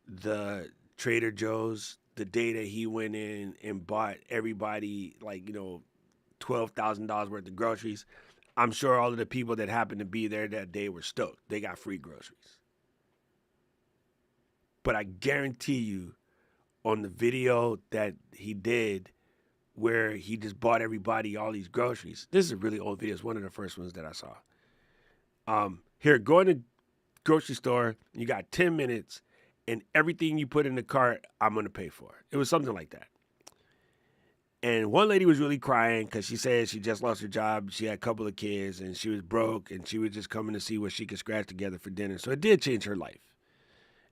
A: the Trader Joe's the day that he went in and bought everybody, like, $12,000 worth of groceries, I'm sure all of the people that happened to be there that day were stoked. They got free groceries. But I guarantee you, on the video that he did where he just bought everybody all these groceries, this is a really old video. It's one of the first ones that I saw. Here, go in the grocery store. You got 10 minutes, and everything you put in the cart, I'm going to pay for. It was something like that. And one lady was really crying because she said she just lost her job. She had a couple of kids, and she was broke, and she was just coming to see what she could scratch together for dinner. So it did change her life.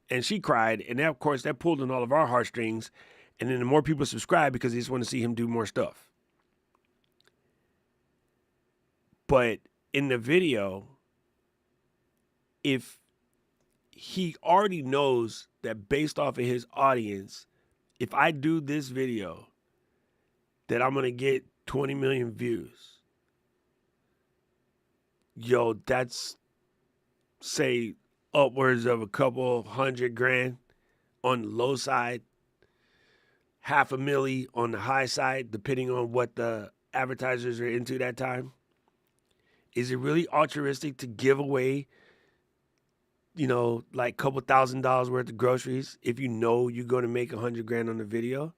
A: And she cried, and that, of course, that pulled on all of our heartstrings. And then the more people subscribe because they just want to see him do more stuff. But in the video, if he already knows that based off of his audience, if I do this video, that I'm going to get 20 million views. Yo, that's, say, upwards of a couple $100,000 on the low side, $500,000 on the high side, depending on what the advertisers are into that time. Is it really altruistic to give away, like a couple $1,000s worth of groceries if you know you're going to make $100,000 on the video?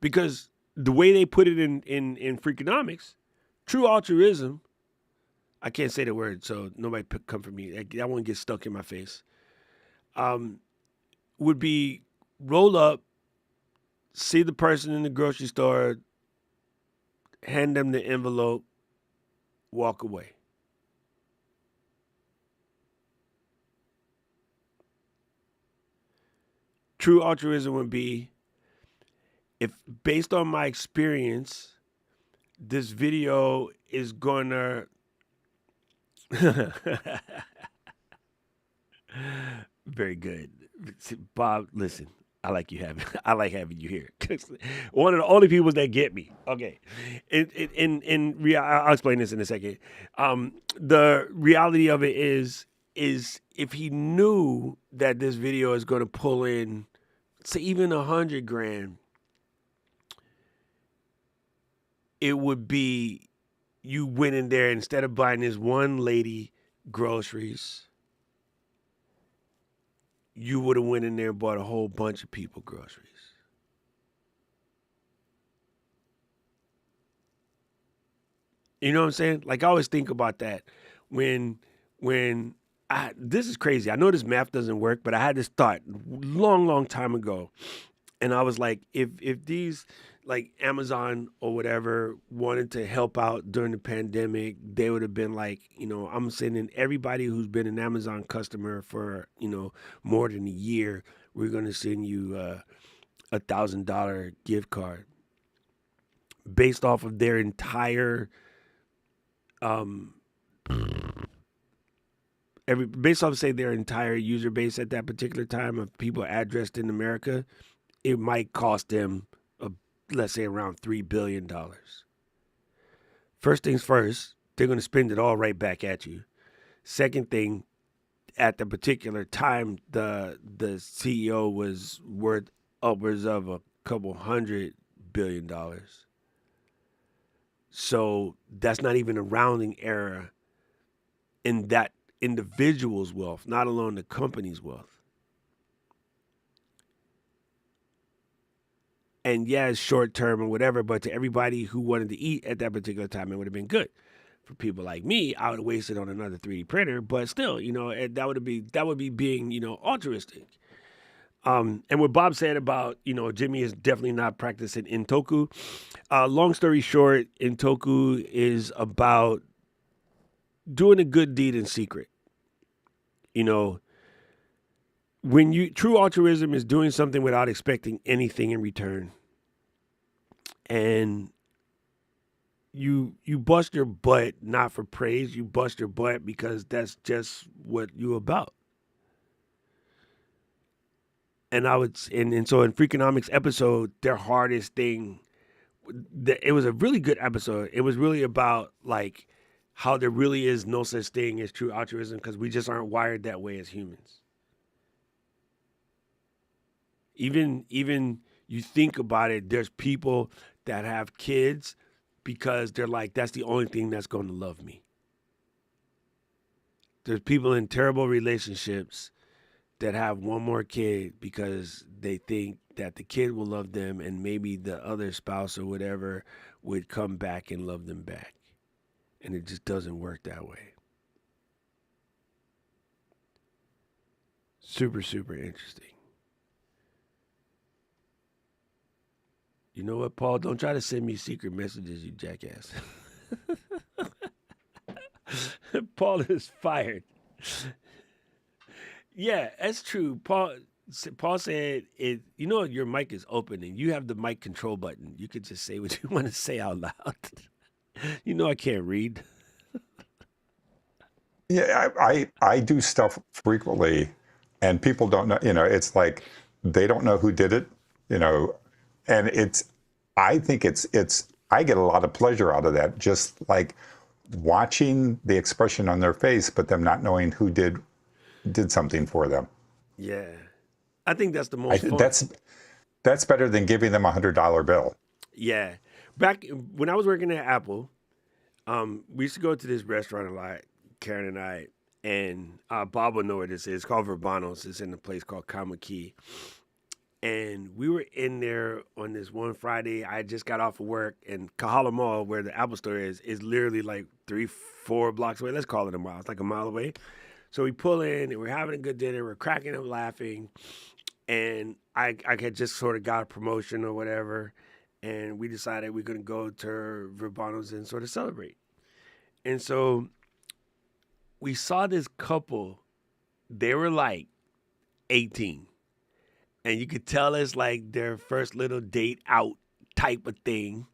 A: Because the way they put it in Freakonomics, true altruism, I can't say the word, so nobody come for me. That won't get stuck in my face. Would be roll up, see the person in the grocery store, hand them the envelope, walk away. True altruism would be, if based on my experience, this video is gonna very good. Bob, listen, I like having you here. One of the only people that get me. Okay. I'll explain this in a second. The reality of it is if he knew that this video is going to pull in, say, even $100,000, it would be you went in there, instead of buying this one lady groceries, you would have went in there and bought a whole bunch of people groceries. You know what I'm saying? Like, I always think about that when this is crazy. I know this math doesn't work, but I had this thought long time ago. And I was like, if these, like, Amazon or whatever wanted to help out during the pandemic, they would have been like, I'm sending everybody who's been an Amazon customer for, more than a year, we're going to send you a $1,000 gift card based off of their entire, based off, say, their entire user base at that particular time of people addressed in America. It might cost them, let's say, around $3 billion. First things first, they're going to spend it all right back at you. Second thing, at the particular time, the CEO was worth upwards of a couple $100 billion. So that's not even a rounding error in that individual's wealth, not alone the company's wealth. And yeah, it's short term or whatever, but to everybody who wanted to eat at that particular time, it would have been good. For people like me, I would have wasted on another 3D printer, but still, that would be being, altruistic. And what Bob said about, Jimmy is definitely not practicing Intoku. Long story short, Intoku is about doing a good deed in secret. True altruism is doing something without expecting anything in return. And you bust your butt not for praise, you bust your butt because that's just what you about. And so in Freakonomics episode, their hardest thing, it was a really good episode. It was really about like how there really is no such thing as true altruism because we just aren't wired that way as humans. Even you think about it, there's people that have kids because they're like, that's the only thing that's going to love me. There's people in terrible relationships that have one more kid because they think that the kid will love them and maybe the other spouse or whatever would come back and love them back. And it just doesn't work that way. Super, super interesting. You know what, Paul? Don't try to send me secret messages, you jackass. Paul is fired. Yeah, that's true. Paul said, your mic is open and you have the mic control button. You could just say what you want to say out loud. I can't read.
B: Yeah, I do stuff frequently, and people don't know. It's like they don't know who did it. And I think I get a lot of pleasure out of that. Just like watching the expression on their face, but them not knowing who did something for them.
A: Yeah, I think that's the most fun.
B: That's better than giving them $100 bill.
A: Yeah, back when I was working at Apple, we used to go to this restaurant a lot, Karen and I, and Bob will know where this is. It's called Verbanos. It's in a place called Kamaki. And we were in there on this one Friday. I just got off of work, and Kahala Mall, where the Apple store is literally like 3-4 blocks away. Let's call it a mile. It's like a mile away. So we pull in, and we're having a good dinner. We're cracking up laughing. And I had just sort of got a promotion or whatever. And we decided we're going to go to Verbanos and sort of celebrate. And so we saw this couple. They were like 18. And you could tell it's like their first little date out type of thing.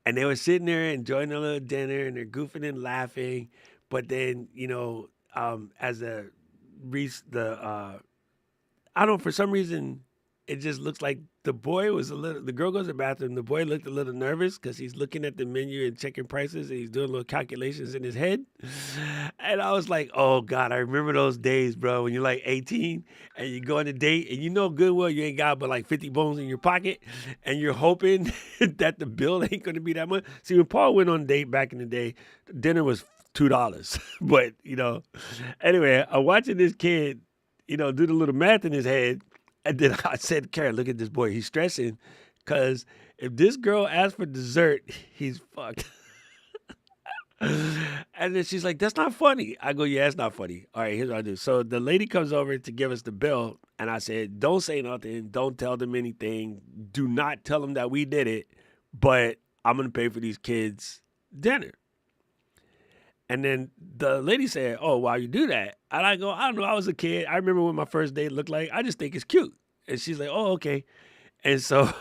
A: And they were sitting there enjoying their little dinner and they're goofing and laughing. But then, as I don't know, for some reason, it just looks like the girl goes to the bathroom. The boy looked a little nervous because he's looking at the menu and checking prices and he's doing little calculations in his head. And I was like, oh God, I remember those days, bro, when you're like 18 and you go on a date and you know good well you ain't got but like 50 bones in your pocket and you're hoping that the bill ain't going to be that much. See, when Paul went on a date back in the day, dinner was $2. But, anyway, I'm watching this kid, do the little math in his head. And then I said, Karen, look at this boy. He's stressing because if this girl asks for dessert, he's fucked. And then she's like, that's not funny. I go, yeah, it's not funny. All right, here's what I do. So the lady comes over to give us the bill. And I said, don't say nothing. Don't tell them anything. Do not tell them that we did it. But I'm going to pay for these kids' dinner. And then the lady said, oh, why you do that? And I go, I don't know. I was a kid. I remember what my first date looked like. I just think it's cute. And she's like, oh, okay. And so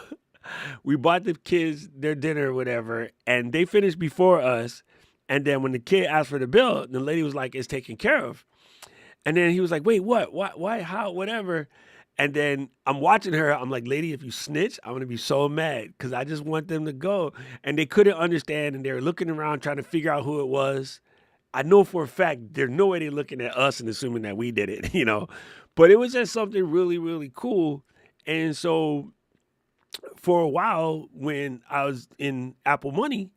A: we bought the kids their dinner or whatever, and they finished before us. And then when the kid asked for the bill, the lady was like, it's taken care of. And then he was like, wait, what? Why? How? Whatever. And then I'm watching her. I'm like, lady, if you snitch, I'm going to be so mad because I just want them to go. And they couldn't understand, and they were looking around trying to figure out who it was. I know for a fact there's no way they're looking at us and assuming that we did it, But it was just something really, really cool. And so for a while when I was in Apple Money,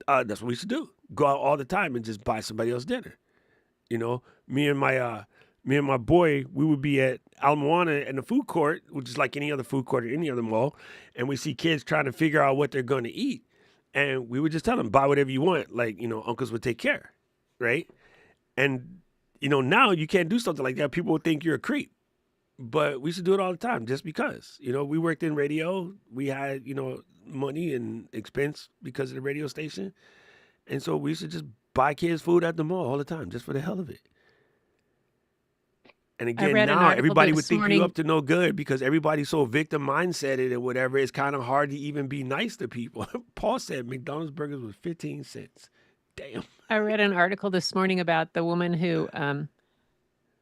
A: that's what we used to do. Go out all the time and just buy somebody else dinner. Me and my me and my boy, we would be at Ala Moana in the food court, which is like any other food court or any other mall, and we see kids trying to figure out what they're going to eat. And we would just tell them, buy whatever you want. Like, uncles would take care, right? And, now you can't do something like that. People would think you're a creep. But we used to do it all the time just because. We worked in radio. We had, money and expense because of the radio station. And so we used to just buy kids food at the mall all the time just for the hell of it. And again, now everybody would think you up to no good because everybody's so victim mindseted and whatever. It's kind of hard to even be nice to people. Paul said McDonald's burgers was 15 cents. Damn.
D: I read an article this morning about the woman who,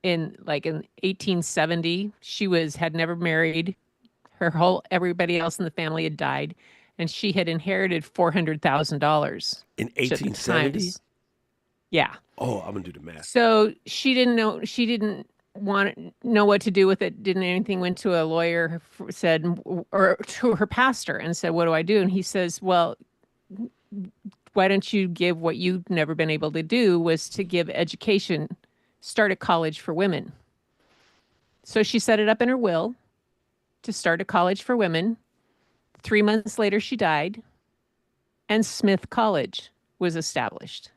D: in 1870, she had never married. Everybody else in the family had died, and she had inherited $400,000
A: in 1870.
D: Yeah.
A: Oh, I'm gonna do the math.
D: So she didn't know. She didn't want to know what to do with it. Didn't anything. Went to a lawyer, said, or to her pastor, and said, "What do I do?" And he says, "Well, why don't you give what you've never been able to do, was to give education, start a college for women." So she set it up in her will to start a college for women. 3 months later, she died, and Smith College was established,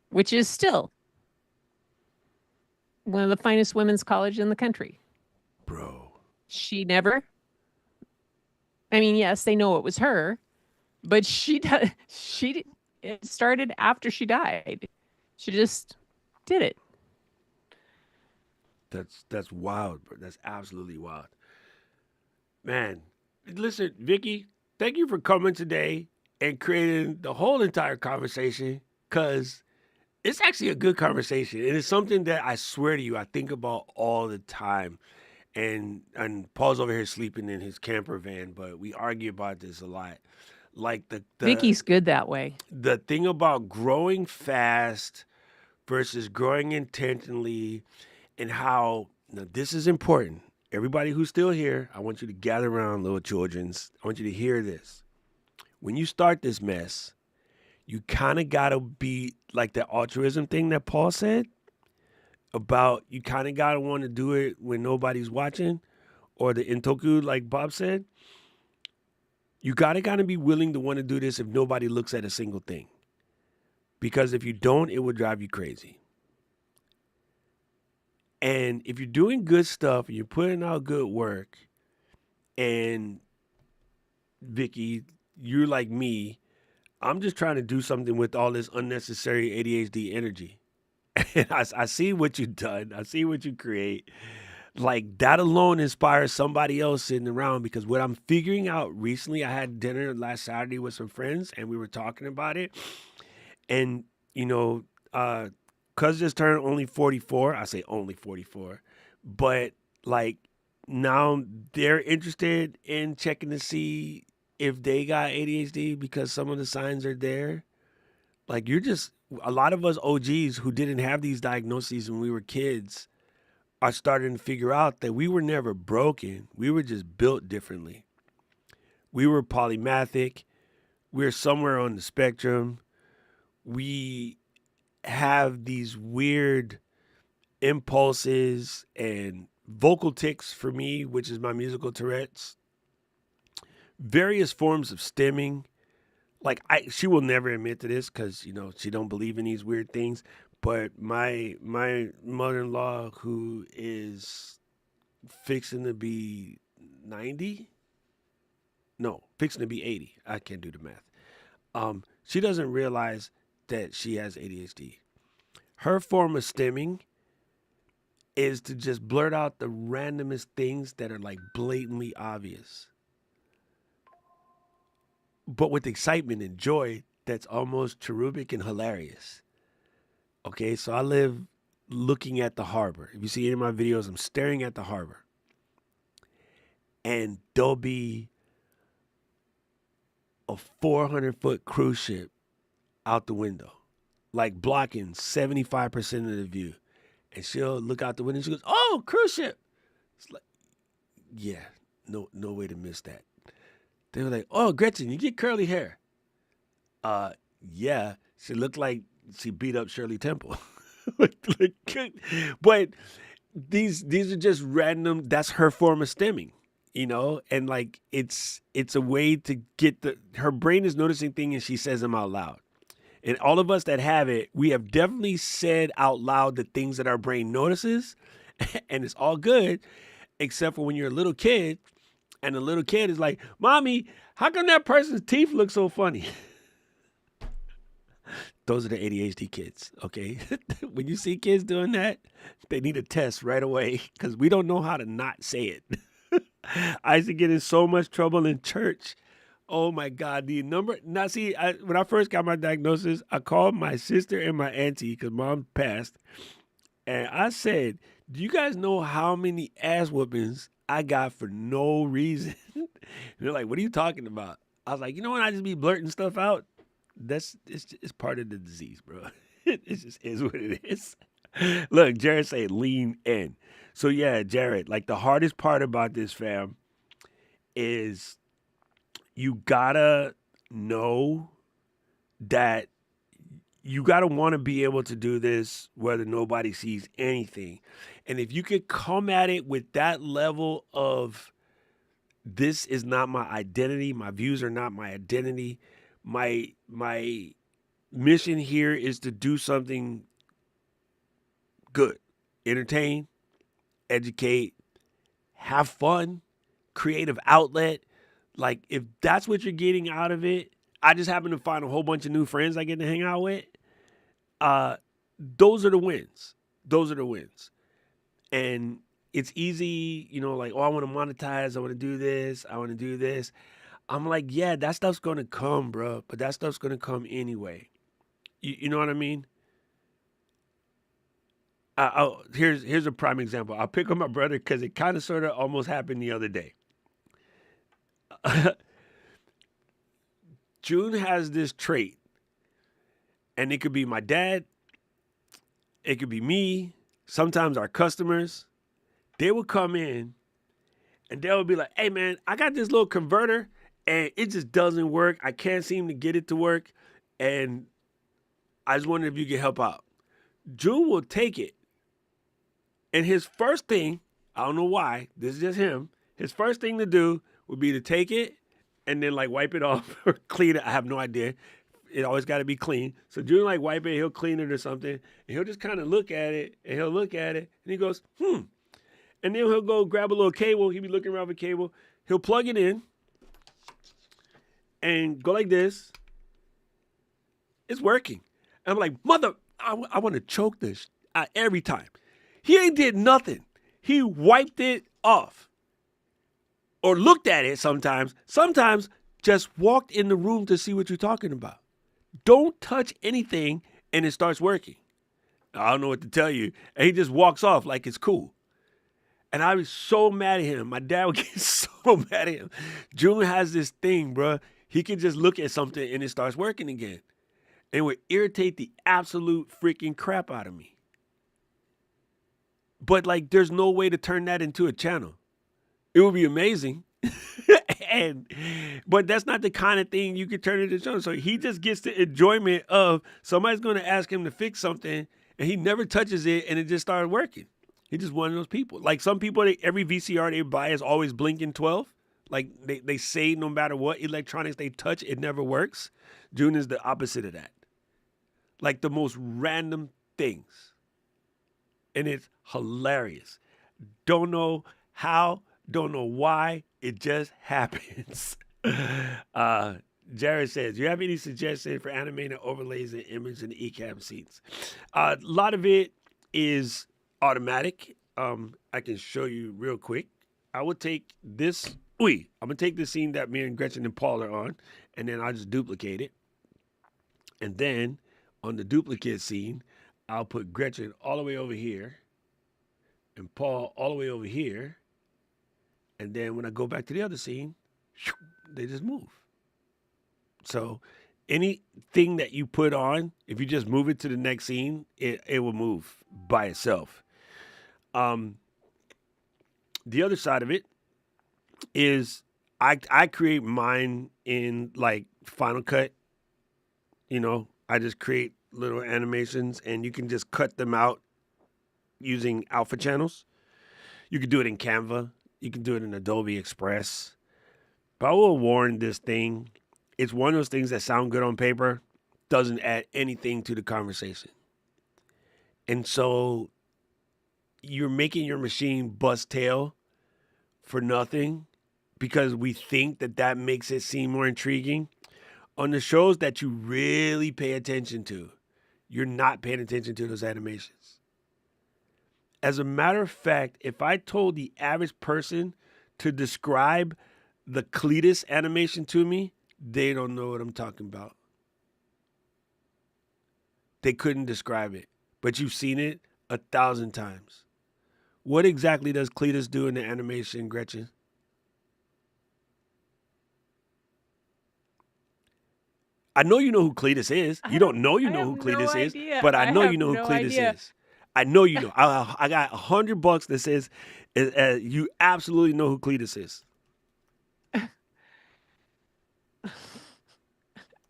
D: which is still one of the finest women's colleges in the country.
A: Bro.
D: She never, yes, they know it was her, but it started after she died. She just did it.
A: That's wild, bro. That's absolutely wild. Man, listen, Vicky, thank you for coming today and creating the whole entire conversation, because it's actually a good conversation. And it's something that I swear to you, I think about all the time. And Paul's over here sleeping in his camper van, but we argue about this a lot. Like
D: Vicky's good that way.
A: The thing about growing fast versus growing intentionally, and how, now this is important. Everybody who's still here, I want you to gather around, little childrens. I want you to hear this. When you start this mess, you kind of got to be like that altruism thing that Paul said about, you kind of got to want to do it when nobody's watching, or the intoku, like Bob said. You got to be willing to want to do this if nobody looks at a single thing. Because if you don't, it will drive you crazy. And if you're doing good stuff and you're putting out good work, and Vicky, you're like me, I'm just trying to do something with all this unnecessary ADHD energy. And I see what you've done. I see what you create. Like, that alone inspires somebody else sitting around, because what I'm figuring out recently, I had dinner last Saturday with some friends and we were talking about it. And, cuz just turned only 44. I say only 44. But like, now they're interested in checking to see if they got ADHD because some of the signs are there. Like, a lot of us OGs who didn't have these diagnoses when we were kids are starting to figure out that we were never broken. We were just built differently. We were polymathic. We're somewhere on the spectrum. We have these weird impulses and vocal tics for me, which is my musical Tourette's. Various forms of stimming. Like, she will never admit to this because, she don't believe in these weird things. But my mother-in-law, who is fixing to be 90, no, fixing to be 80. I can't do the math. She doesn't realize that she has ADHD. Her form of stimming is to just blurt out the randomest things that are like blatantly obvious, but with excitement and joy that's almost cherubic and hilarious. Okay, so I live looking at the harbor. If you see any of my videos, I'm staring at the harbor. And there'll be a 400-foot cruise ship out the window, like blocking 75% of the view. And she'll look out the window and she goes, "Oh, cruise ship." It's like, yeah, no way to miss that. They were like, "Oh, Gretchen, you get curly hair." Yeah, she looked like she beat up Shirley Temple. But these are just random. That's her form of stemming, and like it's a way to get her brain is noticing things and she says them out loud. And all of us that have it, we have definitely said out loud the things that our brain notices, and it's all good, except for when you're a little kid, and the little kid is like, "Mommy, how come that person's teeth look so funny?" Those are the ADHD kids, okay? When you see kids doing that, they need a test right away because we don't know how to not say it. I used to get in so much trouble in church. Oh my God, when I first got my diagnosis, I called my sister and my auntie because mom passed. And I said, "Do you guys know how many ass whoopings I got for no reason?" And they're like, "What are you talking about?" I was like, when I just be blurting stuff out, it's part of the disease, bro. It just is what it is. Look, Jared say lean in. So yeah, Jared, like the hardest part about this, fam, is you gotta know that you gotta want to be able to do this whether nobody sees anything. And if you could come at it with that level of, this is not my identity, my views are not my identity, my mission here is to do something good, entertain, educate, have fun, creative outlet. Like if that's what you're getting out of it, I just happen to find a whole bunch of new friends I get to hang out with. Those are the wins. Those are the wins. And it's easy, like, oh, I want to monetize. I want to do this. I want to do this. I'm like, yeah, that stuff's going to come, bro. But that stuff's going to come anyway. You know what I mean? Here's a prime example. I'll pick on my brother because it kind of sort of almost happened the other day. June has this trait, and it could be my dad, it could be me, sometimes our customers. They will come in and they'll be like, "Hey man, I got this little converter and it just doesn't work. I can't seem to get it to work. And I just wondered if you could help out." June will take it. And his first thing, I don't know why, this is just him, his first thing to do would be to take it and then like wipe it off or clean it. I have no idea. It always got to be clean. So June like wipe it, he'll clean it or something. And he'll just kind of look at it and he'll look at it and he goes, And then he'll go grab a little cable. He'll be looking around for cable. He'll plug it in and go like this. It's working. And I'm like, mother, I want to choke this every time. He ain't did nothing. He wiped it off or looked at it sometimes just walked in the room to see what you're talking about. Don't touch anything and it starts working. I don't know what to tell you. And he just walks off like it's cool. And I was so mad at him. My dad would get so mad at him. June has this thing, bro. He can just look at something and it starts working again. And it would irritate the absolute freaking crap out of me. But like, there's no way to turn that into a channel. It would be amazing. But that's not the kind of thing you could turn into a channel. So he just gets the enjoyment of somebody's going to ask him to fix something and he never touches it and it just started working. He's just one of those people. Like some people, every VCR they buy is always blinking 12. Like they say no matter what electronics they touch, it never works. June is the opposite of that. Like the most random things. And it's hilarious. Don't know how, don't know why, it just happens. Jared says, "Do you have any suggestions for animating overlays and image in the eCam scenes?" A lot of it is automatic. I can show you real quick. I would take this. I'm going to take the scene that me and Gretchen and Paul are on, and then I'll just duplicate it. And then on the duplicate scene, I'll put Gretchen all the way over here and Paul all the way over here. And then when I go back to the other scene, they just move. So anything that you put on, if you just move it to the next scene, it will move by itself. The other side of it is I create mine in like Final Cut. I just create little animations, and you can just cut them out using alpha channels. You can do it in Canva. You can do it in Adobe Express. But I will warn this thing. It's one of those things that sound good on paper, doesn't add anything to the conversation. And so you're making your machine bust tail for nothing because we think that that makes it seem more intriguing. On the shows that you really pay attention to, you're not paying attention to those animations. As a matter of fact, if I told the average person to describe the Cletus animation to me, they don't know what I'm talking about. They couldn't describe it, but you've seen it 1,000 times. What exactly does Cletus do in the animation, Gretchen? I know you know who Cletus is. You don't know you know who Cletus is, but I know you know who Cletus is. I know you know. I got $100 that says you absolutely know who Cletus is.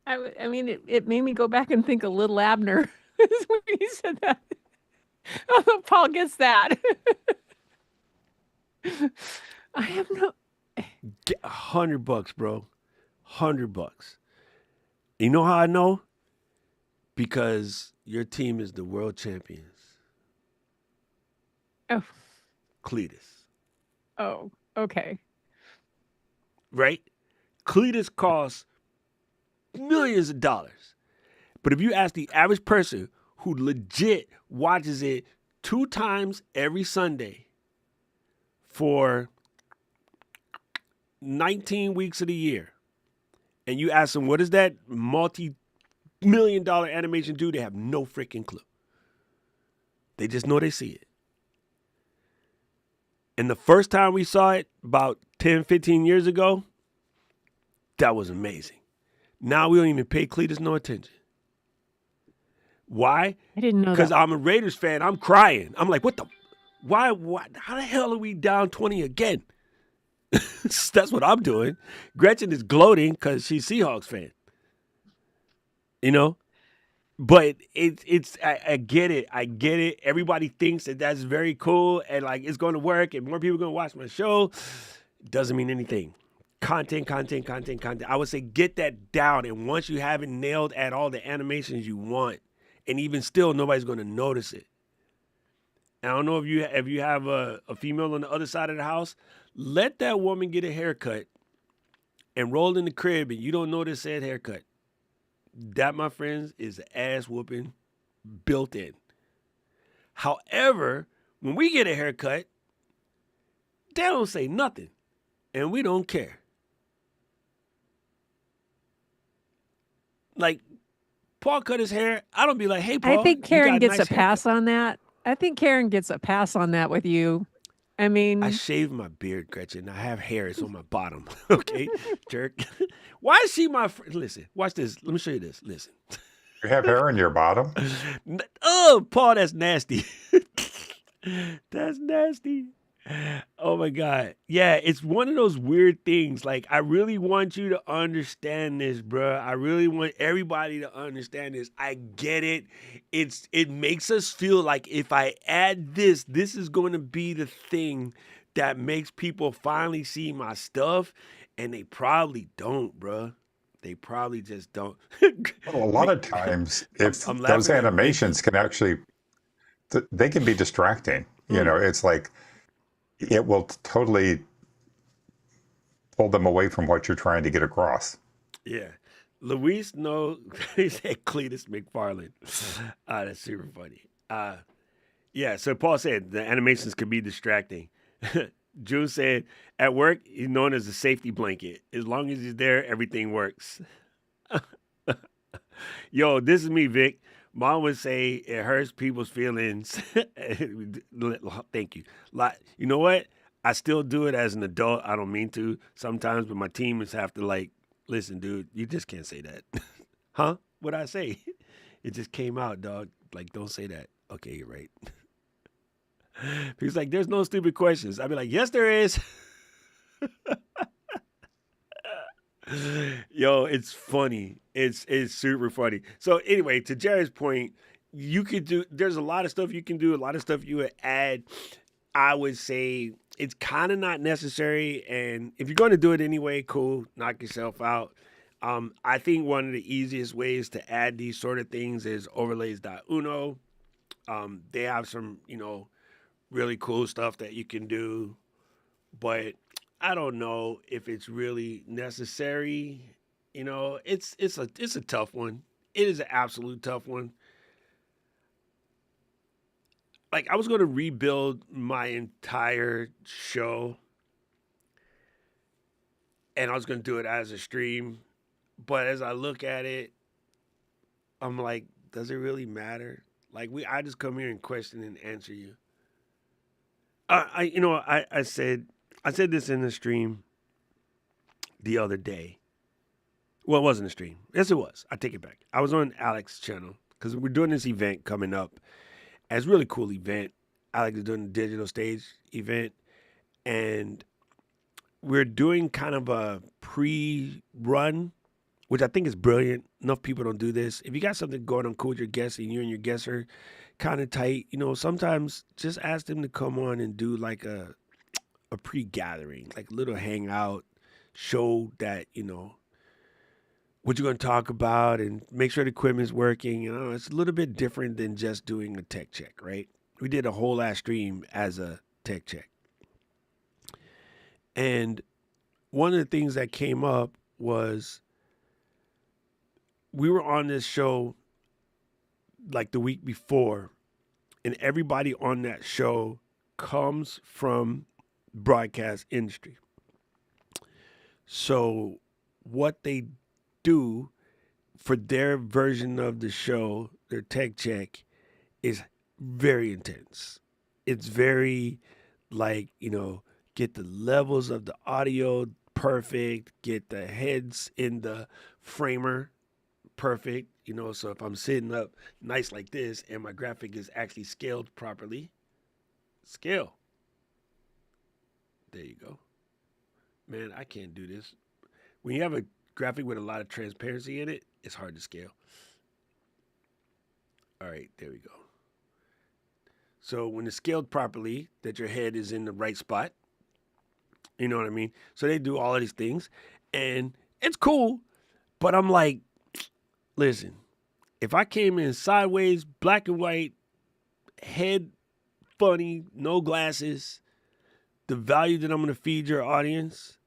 D: I mean, it made me go back and think of Little Abner when he said that. Oh, Paul gets that. I have no.
A: Get $100, bro. $100. You know how I know? Because your team is the world champions.
D: Oh.
A: Cletus.
D: Oh, okay.
A: Right? Cletus costs millions of dollars. But if you ask the average person who legit watches it 2 times every Sunday for 19 weeks of the year, and you ask them, what does that multi-million-dollar animation do? They have no freaking clue. They just know they see it. And the first time we saw it, about 10, 15 years ago, that was amazing. Now we don't even pay Cletus no attention. Why?
D: I didn't know that.
A: Because I'm a Raiders fan. I'm crying. I'm like, why, how the hell are we down 20 again? That's what I'm doing. Gretchen is gloating because she's Seahawks fan. You know? But I get it. I get it. Everybody thinks that that's very cool and like it's going to work and more people are going to watch my show. Doesn't mean anything. Content. I would say get that down. And once you have it nailed at all the animations you want, and even still, nobody's going to notice it. And I don't know if you have a female on the other side of the house, let that woman get a haircut and roll in the crib and you don't notice that haircut. That, my friends, is ass whooping built in. However, when we get a haircut, they don't say nothing. And we don't care. Like, Paul cut his hair. I don't be like, hey, Paul.
D: I think Karen gets
A: nice
D: a pass on that. I think Karen gets a pass on that with you. I mean,
A: I shaved my beard, Gretchen. I have hair. It's on my bottom. Okay, jerk. Why is she my friend? Listen, watch this. Let me show you this. Listen.
B: You have hair in your bottom?
A: Oh, Paul, that's nasty. That's nasty. Oh my God. Yeah, it's one of those weird things. Like, I really want you to understand this, bruh. I really want everybody to understand this. I get it. It makes us feel like if I add this is going to be the thing that makes people finally see my stuff. And they probably don't, bruh. They probably just don't.
B: Well, a lot of times, if
A: I'm laughing
B: those
A: at
B: animations can actually, they can be distracting. You know, it's like, it will totally pull them away from what you're trying to get across.
A: Yeah. Luis knows, he said Cletus McFarland. That's super funny. Yeah, so Paul said the animations can be distracting. June said, at work, he's known as a safety blanket. As long as he's there, everything works. Yo, this is me, Vic. Mom would say it hurts people's feelings. Thank you. You know what? I still do it as an adult. I don't mean to sometimes, but my teammates have to like, listen, dude, you just can't say that. Huh? What'd I say? It just came out, dog. Like, don't say that. Okay, you're right. He's like, there's no stupid questions. I'd be like, yes, there is. Yo, it's funny. It's super funny. So anyway, to Jared's point, you could do. There's a lot of stuff you can do. A lot of stuff you would add. I would say it's kind of not necessary. And if you're going to do it anyway, cool. Knock yourself out. I think one of the easiest ways to add these sort of things is overlays.uno. They have some, really cool stuff that you can do, but I don't know if it's really necessary. It's a tough one. It is an absolute tough one. Like I was going to rebuild my entire show, and I was going to do it as a stream, but as I look at it, I'm like, does it really matter? Like I just come here and question and answer you. I said this in the stream the other day. Well, it wasn't a stream. Yes, it was. I take it back. I was on Alex's channel because we're doing this event coming up. And it's a really cool event. Alex is doing a digital stage event, and we're doing kind of a pre-run, which I think is brilliant. Enough people don't do this. If you got something going on cool with your guests and you and your guests are kind of tight, sometimes just ask them to come on and do like a pre-gathering, like a little hangout, show that, what you're going to talk about and make sure the equipment's working. It's a little bit different than just doing a tech check, right? We did a whole last stream as a tech check. And one of the things that came up was we were on this show like the week before, and everybody on that show comes from broadcast industry. So what they do for their version of the show, their tech check, is very intense. It's very like, get the levels of the audio perfect, get the heads in the framer perfect, so if I'm sitting up nice like this and my graphic is actually scaled properly, scale. There you go. Man, I can't do this. When you have a graphic with a lot of transparency in it, it's hard to scale. All right, there we go. So when it's scaled properly, that your head is in the right spot, you know what I mean? So they do all of these things, and it's cool, but I'm like, listen, if I came in sideways, black and white, head funny, no glasses, the value that I'm going to feed your audience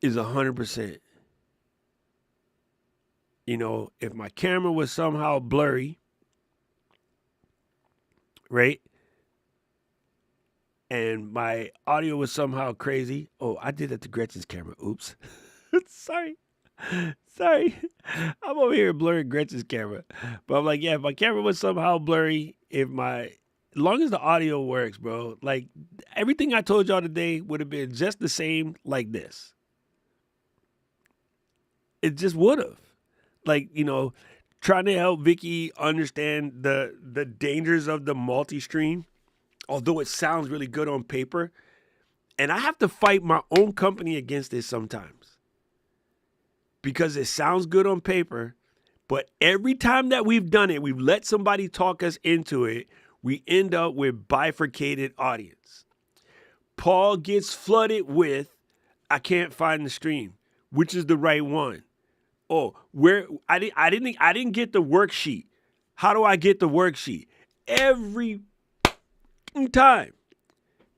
A: is 100%. If my camera was somehow blurry, right? And my audio was somehow crazy. Oh, I did that to Gretchen's camera. Oops. Sorry. I'm over here blurring Gretchen's camera. But I'm like, yeah, if my camera was somehow blurry, as long as the audio works, bro, like everything I told y'all today would have been just the same like this. It just would have. Like, trying to help Vicky understand the dangers of the multi-stream, although it sounds really good on paper. And I have to fight my own company against this sometimes because it sounds good on paper, but every time that we've done it, we've let somebody talk us into it, we end up with bifurcated audience. Paul gets flooded with, I can't find the stream, which is the right one. Oh, where I didn't get the worksheet. How do I get the worksheet? Every time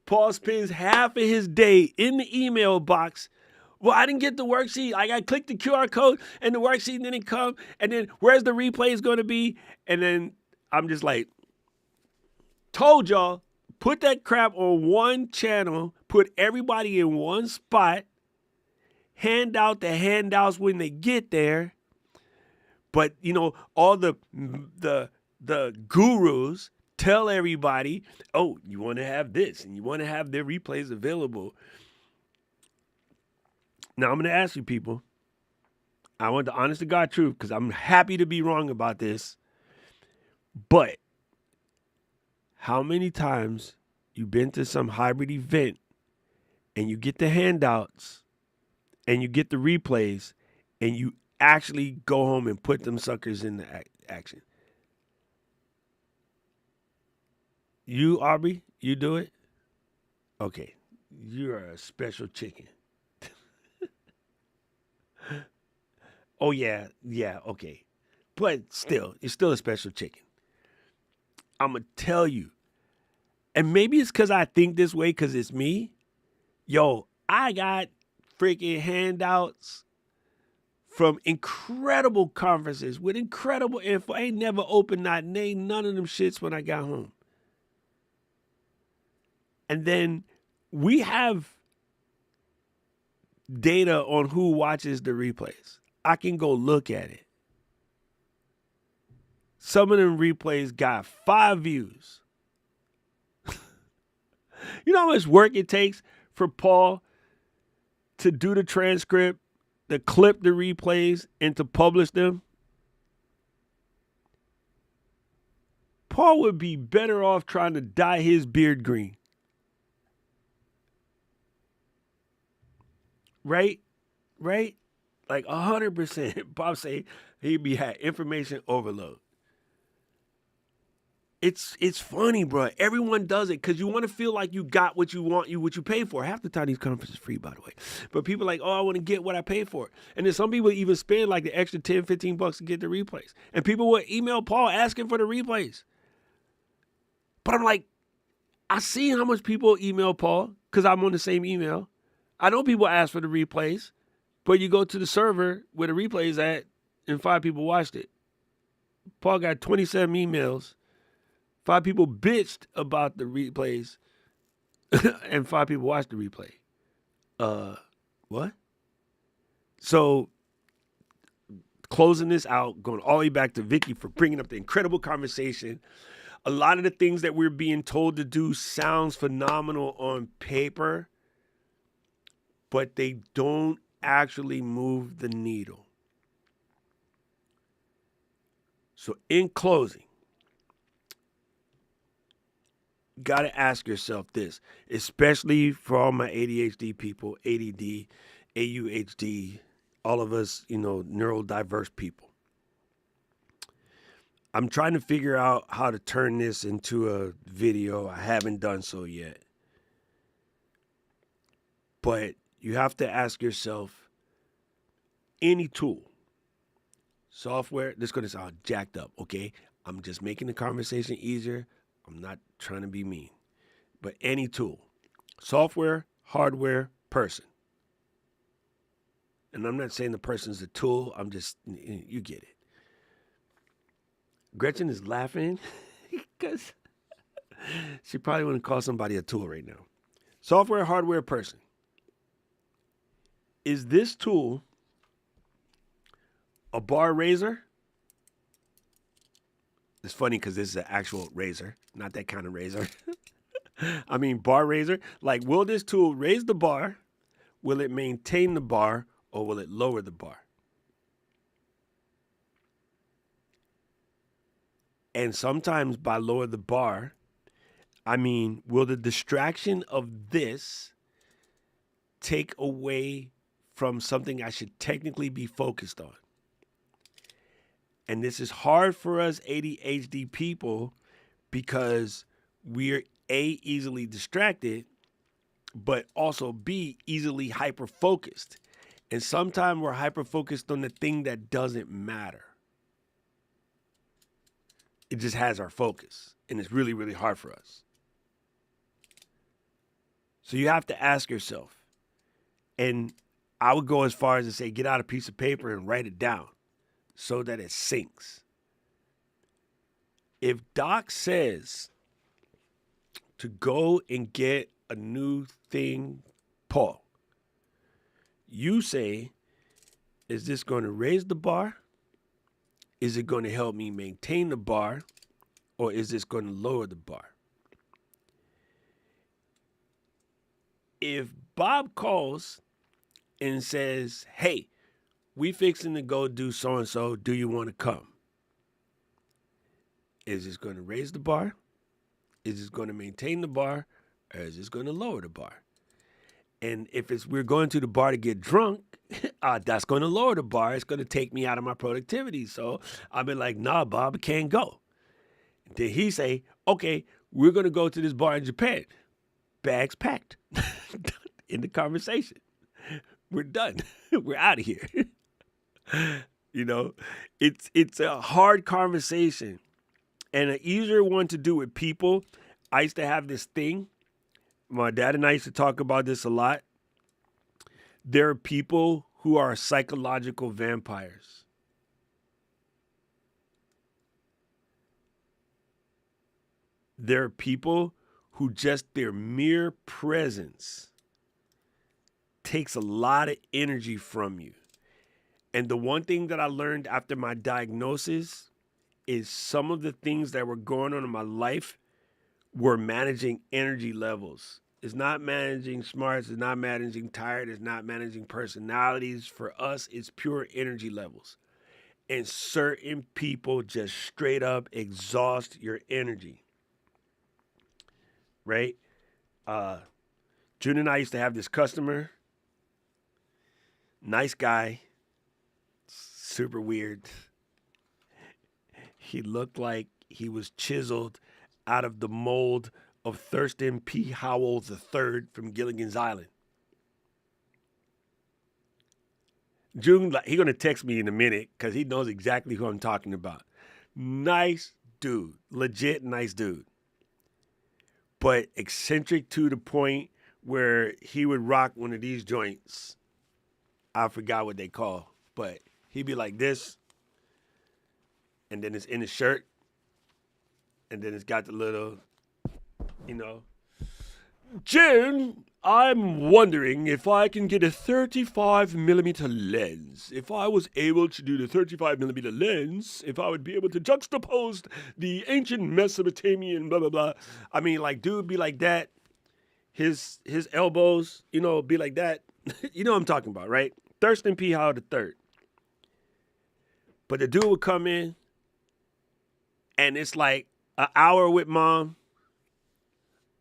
A: Paul spends half of his day in the email box. Well, I didn't get the worksheet. I clicked the QR code and the worksheet didn't come. And then where's the replays going to be? And then I'm just like, told y'all, put that crap on one channel, put everybody in one spot, hand out the handouts when they get there. But, all the gurus tell everybody, oh, you want to have this and you want to have their replays available. Now, I'm going to ask you people, I want the honest to God truth because I'm happy to be wrong about this. But how many times you've been to some hybrid event and you get the handouts and you get the replays, and you actually go home and put them suckers into action. You, Aubrey, you do it? Okay. You're a special chicken. Oh, yeah, okay. But still, you're still a special chicken. I'm going to tell you. And maybe it's because I think this way because it's me. Yo, I got freaking handouts from incredible conferences with incredible info. I ain't never opened none of them shits when I got home. And then we have data on who watches the replays. I can go look at it. Some of them replays got 5 views. You know how much work it takes for Paul to do the transcript, to clip the replays, and to publish them? Paul would be better off trying to dye his beard green. Right? Like 100%. Bob say he'd be had information overload. It's funny, bro. Everyone does it because you want to feel like you got what you want, what you pay for. Half the time these conferences are free, by the way. But people are like, oh, I want to get what I pay for. And then some people even spend like the extra $10, $15 to get the replays. And people will email Paul asking for the replays. But I'm like, I see how much people email Paul because I'm on the same email. I know people ask for the replays, but you go to the server where the replays at and 5 people watched it. Paul got 27 emails. 5 people bitched about the replays, and 5 people watched the replay. What? So, closing this out, going all the way back to Vicky for bringing up the incredible conversation. A lot of the things that we're being told to do sounds phenomenal on paper, but they don't actually move the needle. So, in closing, got to ask yourself this, especially for all my ADHD people, ADD, AUHD, all of us, neurodiverse people. I'm trying to figure out how to turn this into a video. I haven't done so yet. But you have to ask yourself, any tool, software, this is going to sound jacked up, okay? I'm just making the conversation easier. I'm not trying to be mean, but any tool, software, hardware, person. And I'm not saying the person's a tool. I'm just, you get it. Gretchen is laughing because she probably wouldn't call somebody a tool right now. Software, hardware, person. Is this tool a bar razor? It's funny because this is an actual razor, not that kind of razor. I mean, bar razor. Like, will this tool raise the bar? Will it maintain the bar? Or will it lower the bar? And sometimes by lower the bar, I mean, will the distraction of this take away from something I should technically be focused on? And this is hard for us ADHD people because we're A, easily distracted, but also B, easily hyper-focused. And sometimes we're hyper-focused on the thing that doesn't matter. It just has our focus, and it's really, really hard for us. So you have to ask yourself, and I would go as far as to say, get out a piece of paper and write it down so that it sinks. If Doc says to go and get a new thing, Paul, you say, is this going to raise the bar? Is it going to help me maintain the bar? Or is this going to lower the bar? If Bob calls and says, hey, we fixing to go do so-and-so, do you want to come? Is this going to raise the bar? Is this going to maintain the bar? Or is this going to lower the bar? And if we're going to the bar to get drunk, that's going to lower the bar. It's going to take me out of my productivity. So I'll be like, nah, Bob, I can't go. Then he say, okay, we're going to go to this bar in Japan. Bags packed. In the conversation. We're done. We're out of here. You know, it's a hard conversation and an easier one to do with people. I used to have this thing. My dad and I used to talk about this a lot. There are people who are psychological vampires. There are people who just their mere presence takes a lot of energy from you. And the one thing that I learned after my diagnosis is some of the things that were going on in my life were managing energy levels. It's not managing smarts, it's not managing tired, it's not managing personalities. For us, it's pure energy levels. And certain people just straight up exhaust your energy. Right? June and I used to have this customer. Nice guy. Super weird. He looked like he was chiseled out of the mold of Thurston P. Howell III from Gilligan's Island. June, he's going to text me in a minute because he knows exactly who I'm talking about. Nice dude. Legit nice dude. But eccentric to the point where he would rock one of these joints. I forgot what they call, but he'd be like this, and then it's in his shirt, and then it's got the little, June, I'm wondering if I can get a 35 millimeter lens. If I was able to do the 35 millimeter lens, if I would be able to juxtapose the ancient Mesopotamian blah, blah, blah. I mean, like, dude be like that. His elbows, be like that. You know what I'm talking about, right? Thurston P. Howell III. But the dude would come in, and it's like an hour with mom,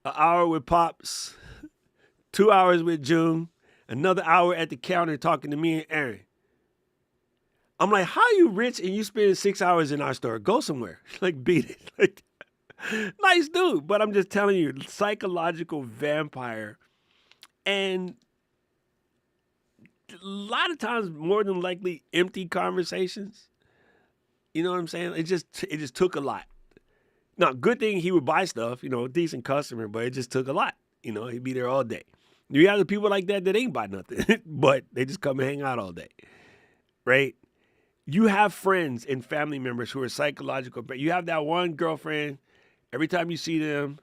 A: an hour with pops, 2 hours with June, another hour at the counter talking to me and Aaron. I'm like, how are you rich and you spend 6 hours in our store? Go somewhere. Like, beat it. Like, nice dude. But I'm just telling you, psychological vampire. And a lot of times, more than likely, empty conversations. You know what I'm saying? It just took a lot. Now, good thing he would buy stuff, decent customer, but it just took a lot. He'd be there all day. You have the people like that ain't buy nothing, but they just come and hang out all day, right? You have friends and family members who are psychological. But you have that one girlfriend, every time you see them.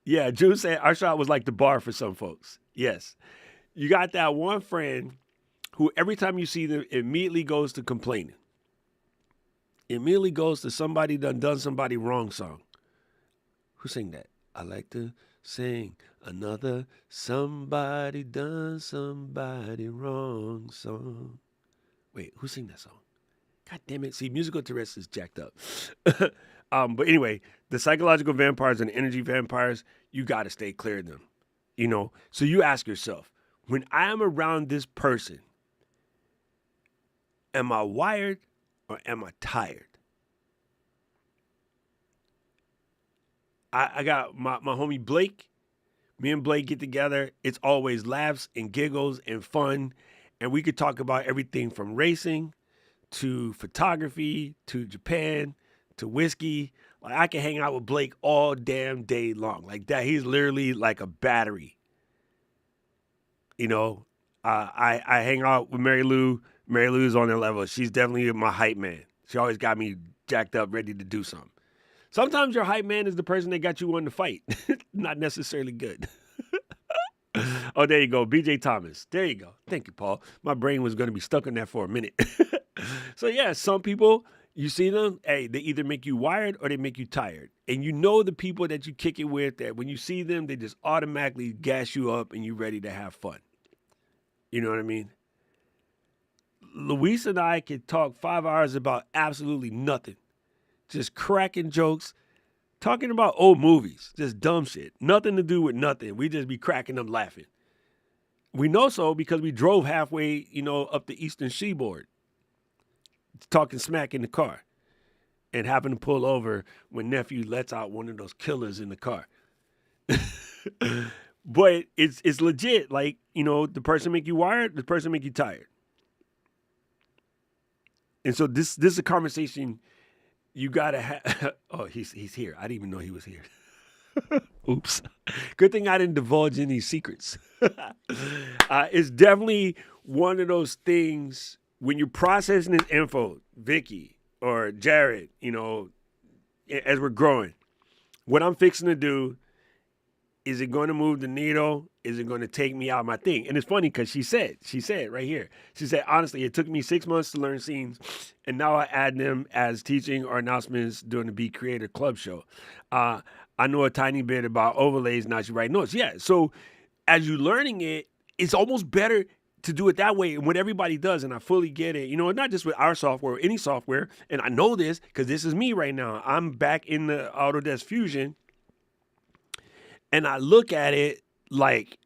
A: Yeah, June said our shop was like the bar for some folks. Yes. You got that one friend who every time you see them immediately goes to complaining. Immediately goes to somebody done somebody wrong song. Who sang that? I like to sing another somebody done somebody wrong song. Wait, who sang that song? God damn it. See, musical Tourette's is jacked up. But anyway, the psychological vampires and energy vampires, you got to stay clear of them. So you ask yourself, when I am around this person, am I wired or am I tired? I got my homie Blake. Me and Blake get together. It's always laughs and giggles and fun. And we could talk about everything from racing to photography to Japan to whiskey. Like, I can hang out with Blake all damn day long. Like that. He's literally like a battery. I hang out with Mary Lou. Mary Lou's on their level. She's definitely my hype man. She always got me jacked up, ready to do something. Sometimes your hype man is the person that got you wanting to fight. Not necessarily good. Oh, there you go. BJ Thomas. There you go. Thank you, Paul. My brain was going to be stuck on that for a minute. So, yeah, some people, you see them, hey, they either make you wired or they make you tired. And you know the people that you kick it with, that when you see them, they just automatically gas you up and you're ready to have fun. You know what I mean? Luis and I could talk 5 hours about absolutely nothing. Just cracking jokes, talking about old movies, just dumb shit, nothing to do with nothing. We just be cracking up laughing. We know so because we drove halfway, up the Eastern Seaboard, talking smack in the car, and happened to pull over when nephew lets out one of those killers in the car. But it's legit. Like, the person make you wired, the person make you tired. And so this is a conversation you gotta have. Oh, he's here. I didn't even know he was here. Oops. Good thing I didn't divulge any secrets. It's definitely one of those things when you're processing this info, Vicky or Jared, as we're growing, what I'm fixing to do, is it going to move the needle? Is it going to take me out of my thing? And it's funny because she said right here, she said, honestly, it took me 6 months to learn scenes, and now I add them as teaching or announcements during the Be Creator Club show. I know a tiny bit about overlays, now she write notes. Yeah, so as you're learning it, it's almost better to do it that way. And what everybody does, and I fully get it, not just with our software or any software, and I know this because this is me right now. I'm back in the Autodesk Fusion, and I look at it like,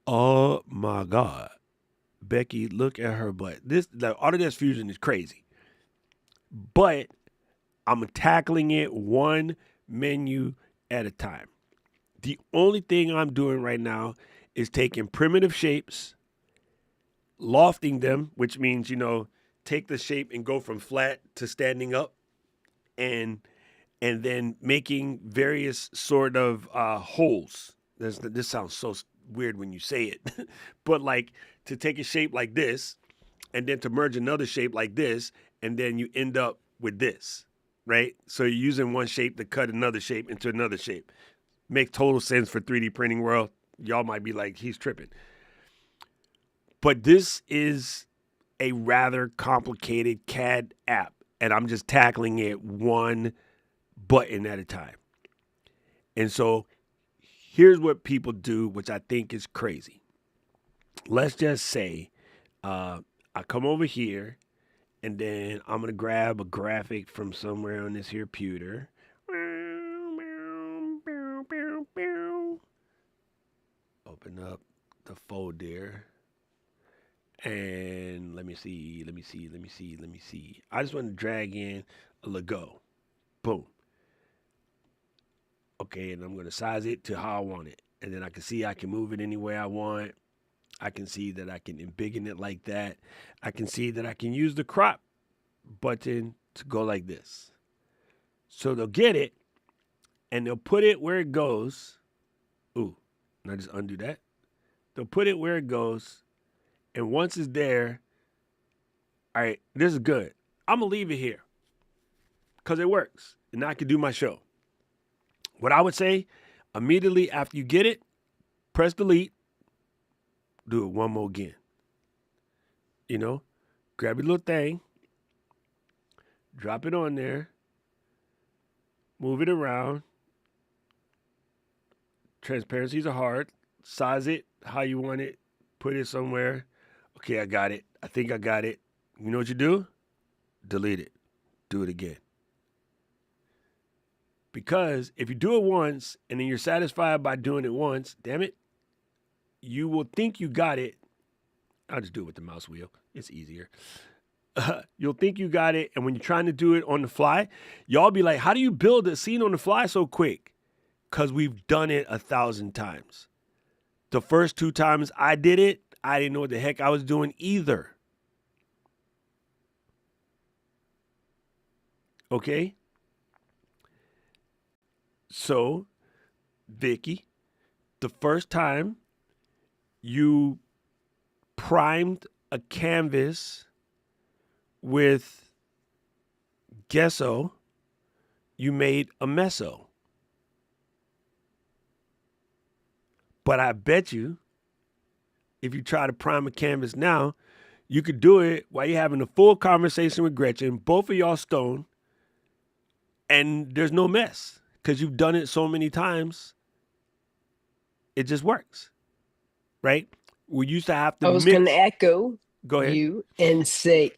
A: oh my God, Becky, look at her butt. The Autodesk Fusion is crazy. But I'm tackling it one menu at a time. The only thing I'm doing right now is taking primitive shapes, lofting them, which means, take the shape and go from flat to standing up, and then making various sort of holes. This sounds so weird when you say it, but like to take a shape like this and then to merge another shape like this, and then you end up with this, right? So you're using one shape to cut another shape into another shape. Makes total sense for 3D printing world. Y'all might be like, he's tripping. But this is a rather complicated CAD app, and I'm just tackling it one button at a time. And so here's what people do, which I think is crazy. Let's just say I come over here, and then I'm going to grab a graphic from somewhere on this here pewter. Open up the folder. And let me see. I just want to drag in a logo. Boom. Okay, and I'm going to size it to how I want it. And then I can see I can move it any way I want. I can see that I can embiggen it like that. I can see that I can use the crop button to go like this. So they'll get it, and they'll put it where it goes. Ooh, and I just undo that. They'll put it where it goes, and once it's there, all right, this is good. I'm going to leave it here because it works, and I can do my show. What I would say, immediately after you get it, press delete, do it one more again. Grab your little thing, drop it on there, move it around. Transparencies are hard. Size it how you want it, put it somewhere. Okay, I got it. I think I got it. You know what you do? Delete it. Do it again. Because if you do it once and then you're satisfied by doing it once, damn it, you will think you got it. I'll just do it with the mouse wheel. It's easier. You'll think you got it. And when you're trying to do it on the fly, y'all be like, how do you build a scene on the fly so quick? Because we've done it 1,000 times. The first 2 times I did it, I didn't know what the heck I was doing either. Okay? So, Vicky, the first time you primed a canvas with gesso, you made a meso. But I bet you, if you try to prime a canvas now, you could do it while you're having a full conversation with Gretchen, both of y'all stoned, and there's no mess because you've done it so many times. It just works, right? We used to have to
E: I was going to echo
A: Go ahead.
E: you and say,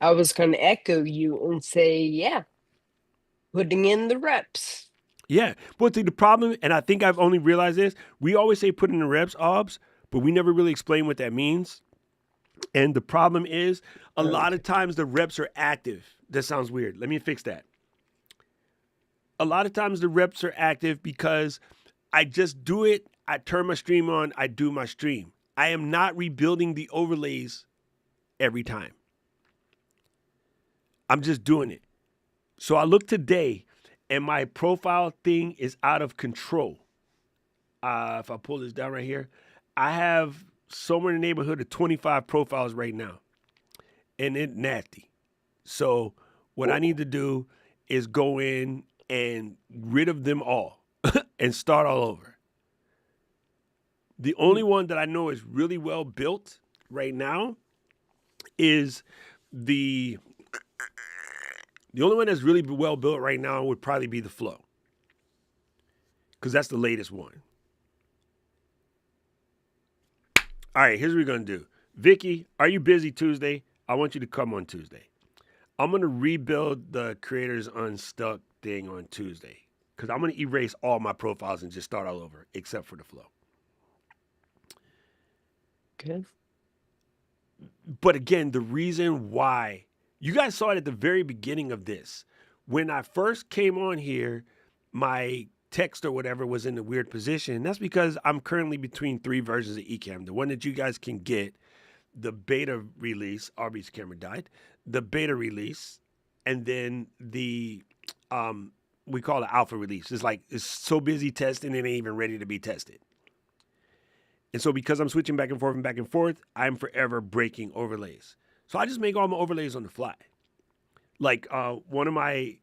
E: yeah, putting in the reps.
A: Yeah. But the problem, and I think I've only realized this, we always say put in the reps, obs, but we never really explain what that means. And the problem is a lot of times the reps are active. That sounds weird. Let me fix that. A lot of times the reps are active because I just do it. I turn my stream on. I do my stream. I am not rebuilding the overlays every time. I'm just doing it. So I look today and my profile thing is out of control. If I pull this down right here, I have somewhere in the neighborhood of 25 profiles right now. And it's nasty. So what I need to do is go in and rid of them all and start all over. The only one that I know is really well built right now is the only one that's really well built right now would probably be the Flow, because that's the latest one. All right, here's what we're going to do. Vicky, are you busy Tuesday? I want you to come on Tuesday. I'm going to rebuild the Creators Unstuck thing on Tuesday because I'm going to erase all my profiles and just start all over except for the Flow.
E: Good.
A: But again, the reason why, you guys saw it at the very beginning of this. When I first came on here, my text or whatever was in a weird position. That's because I'm currently between 3 versions of Ecamm. The one that you guys can get, the beta release, Arby's camera died, the beta release, and then the, we call it alpha release. It's like, it's so busy testing, it ain't even ready to be tested. And so because I'm switching back and forth, I'm forever breaking overlays. So I just make all my overlays on the fly. Like one of my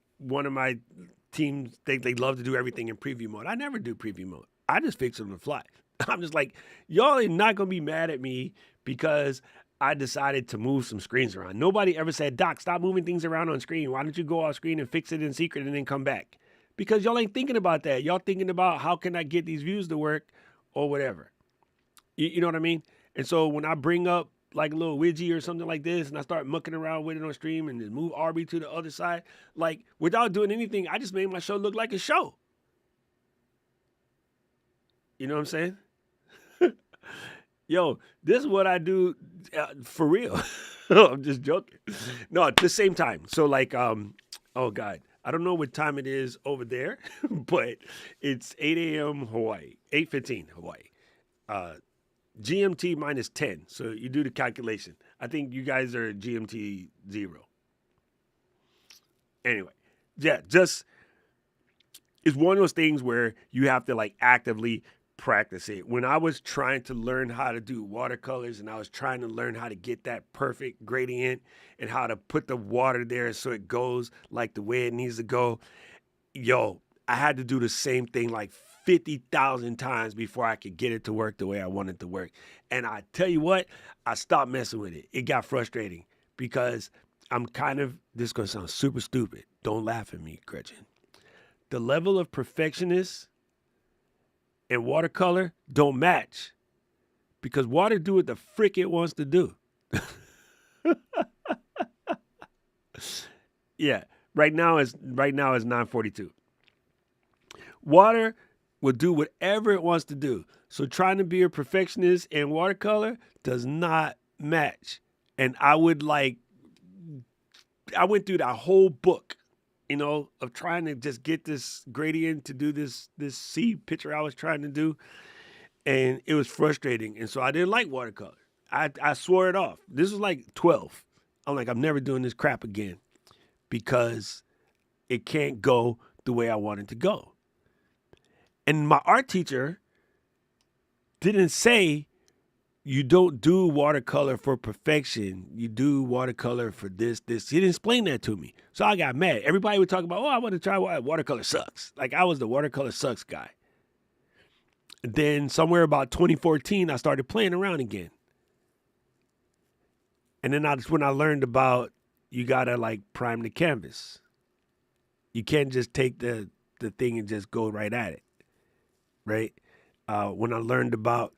A: teams, they love to do everything in preview mode. I never do preview mode. I just fix it on the fly. I'm just like, y'all are not going to be mad at me because I decided to move some screens around. Nobody ever said, Doc, stop moving things around on screen. Why don't you go off screen and fix it in secret and then come back? Because y'all ain't thinking about that. Y'all thinking about how can I get these views to work or whatever. You know what I mean? And so when I bring up like a little widget or something like this and I start mucking around with it on stream and then move RB to the other side, like without doing anything, I just made my show look like a show. You know what I'm saying? Yo, this is what I do for real. I'm just joking. No, at the same time. So like, oh God, I don't know what time it is over there, but it's 8 a.m. Hawaii, 8:15 Hawaii. GMT minus 10. So you do the calculation. I think you guys are GMT 0. Anyway, yeah, just it's one of those things where you have to like actively practice it. When I was trying to learn how to do watercolors and I was trying to learn how to get that perfect gradient and how to put the water there so it goes like the way it needs to go, yo, I had to do the same thing like 50,000 times before I could get it to work the way I wanted it to work. And I tell you what, I stopped messing with it. It got frustrating because I'm kind of, this is going to sound super stupid. Don't laugh at me, Gretchen. The level of perfectionist and watercolor don't match because water do what the frick it wants to do. Yeah, right now it's 9:42. Water will do whatever it wants to do. So trying to be a perfectionist in watercolor does not match. And I went through that whole book, you know, of trying to just get this gradient to do this sea picture I was trying to do. And it was frustrating. And so I didn't like watercolor. I swore it off. This was like 12. I'm like, I'm never doing this crap again because it can't go the way I want it to go. And my art teacher didn't say you don't do watercolor for perfection. You do watercolor for this. He didn't explain that to me. So I got mad. Everybody would talk about, oh, I want to try watercolor sucks. Like I was the watercolor sucks guy. Then somewhere about 2014, I started playing around again. And then that's when I learned about you got to like prime the canvas. You can't just take the thing and just go right at it. Right? When I learned about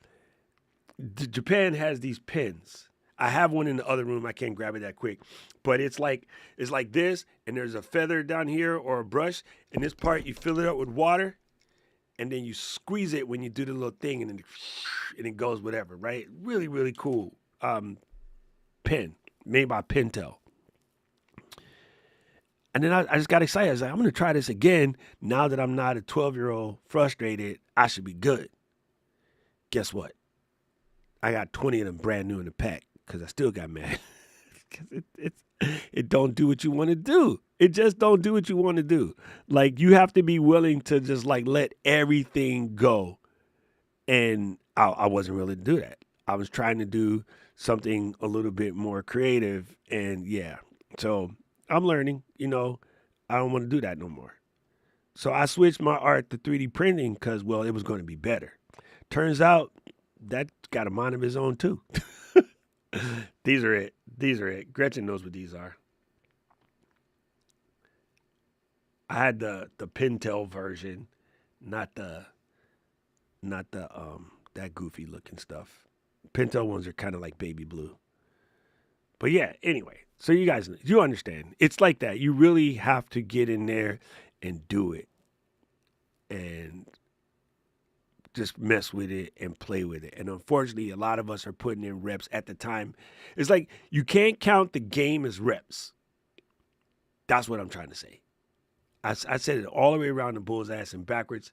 A: Japan has these pens. I have one in the other room. I can't grab it that quick, but it's like this, and there's a feather down here or a brush, and this part you fill it up with water, and then you squeeze it when you do the little thing, and then it goes whatever. Right? Really, really cool. Pen made by Pentel. And then I just got excited. I was like, I'm going to try this again. Now that I'm not a 12-year-old frustrated, I should be good. Guess what? I got 20 of them brand new in the pack because I still got mad. Because it don't do what you want to do. It just don't do what you want to do. Like, you have to be willing to just, like, let everything go. And I wasn't willing to do that. I was trying to do something a little bit more creative. And, yeah. So I'm learning, I don't want to do that no more. So I switched my art to 3D printing because, well, it was going to be better. Turns out that got a mind of his own too. These are it. Gretchen knows what these are. I had the Pentel version, not the that goofy looking stuff. Pentel ones are kind of like baby blue. But yeah, anyway, so you understand. It's like that. You really have to get in there and do it. And just mess with it and play with it. And unfortunately, a lot of us are putting in reps at the time. It's like you can't count the game as reps. That's what I'm trying to say. I said it all the way around the bull's ass and backwards.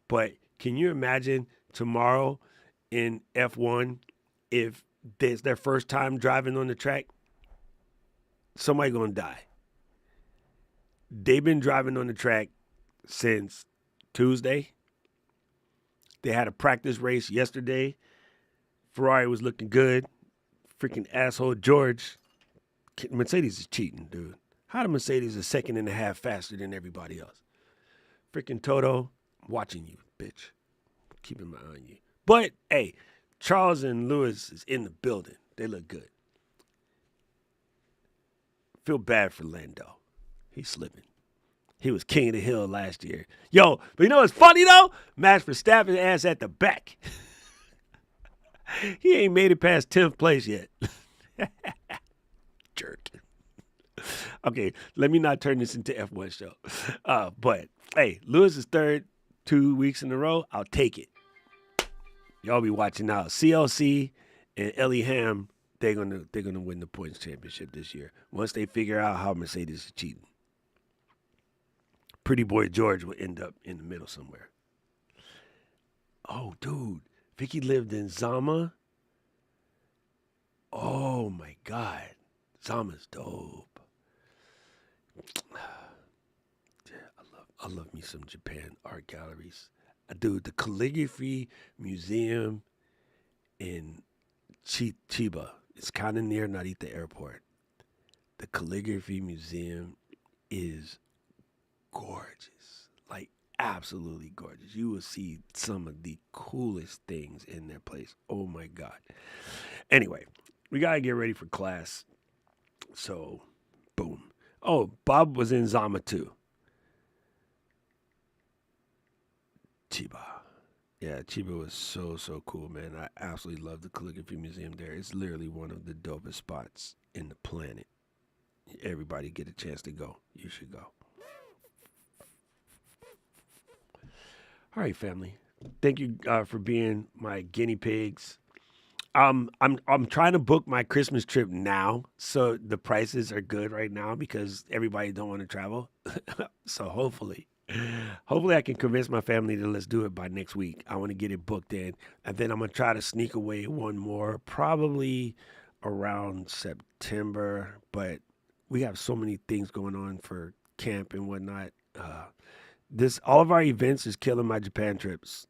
A: But can you imagine tomorrow in F1 if it's their first time driving on the track? Somebody gonna die. They've been driving on the track since Tuesday. They had a practice race yesterday. Ferrari was looking good. Freaking asshole George. Mercedes is cheating, dude. How the Mercedes is 2.5 faster than everybody else? Freaking Toto, I'm watching you, bitch. Keeping my eye on you. But, hey, Charles and Lewis is in the building. They look good. Feel bad for Lando. He's slipping. He was king of the hill last year. Yo, but you know what's funny, though? Max Verstappen's ass at the back. He ain't made it past 10th place yet. Jerk. Okay, let me not turn this into F1 show. But, hey, Lewis is third 2 weeks in a row. I'll take it. Y'all be watching out. CLC and Ellie Ham, they're gonna win the points championship this year. Once they figure out how Mercedes is cheating. Pretty boy George will end up in the middle somewhere. Oh, dude. Vicky lived in Zama. Oh, my God. Zama's dope. I love me some Japan art galleries. Dude, the Calligraphy Museum in Chiba. It's kind of near Narita Airport. The Calligraphy Museum is gorgeous, like absolutely gorgeous. You will see some of the coolest things in their place. Oh my God. Anyway, we gotta get ready for class. So, boom. Oh, Bob was in Zama too. Chiba. Yeah, Chiba was so cool, man. I absolutely love the Calligraphy Museum there. It's literally one of the dopest spots in the planet. Everybody get a chance to go. You should go. All right, family. Thank you for being my guinea pigs. I'm trying to book my Christmas trip now, so the prices are good right now because everybody don't want to travel. So hopefully I can convince my family to let's do it by next week. I want to get it booked in, and then I'm gonna try to sneak away one more, probably around September. But we have so many things going on for camp and whatnot. All of our events is killing my Japan trips.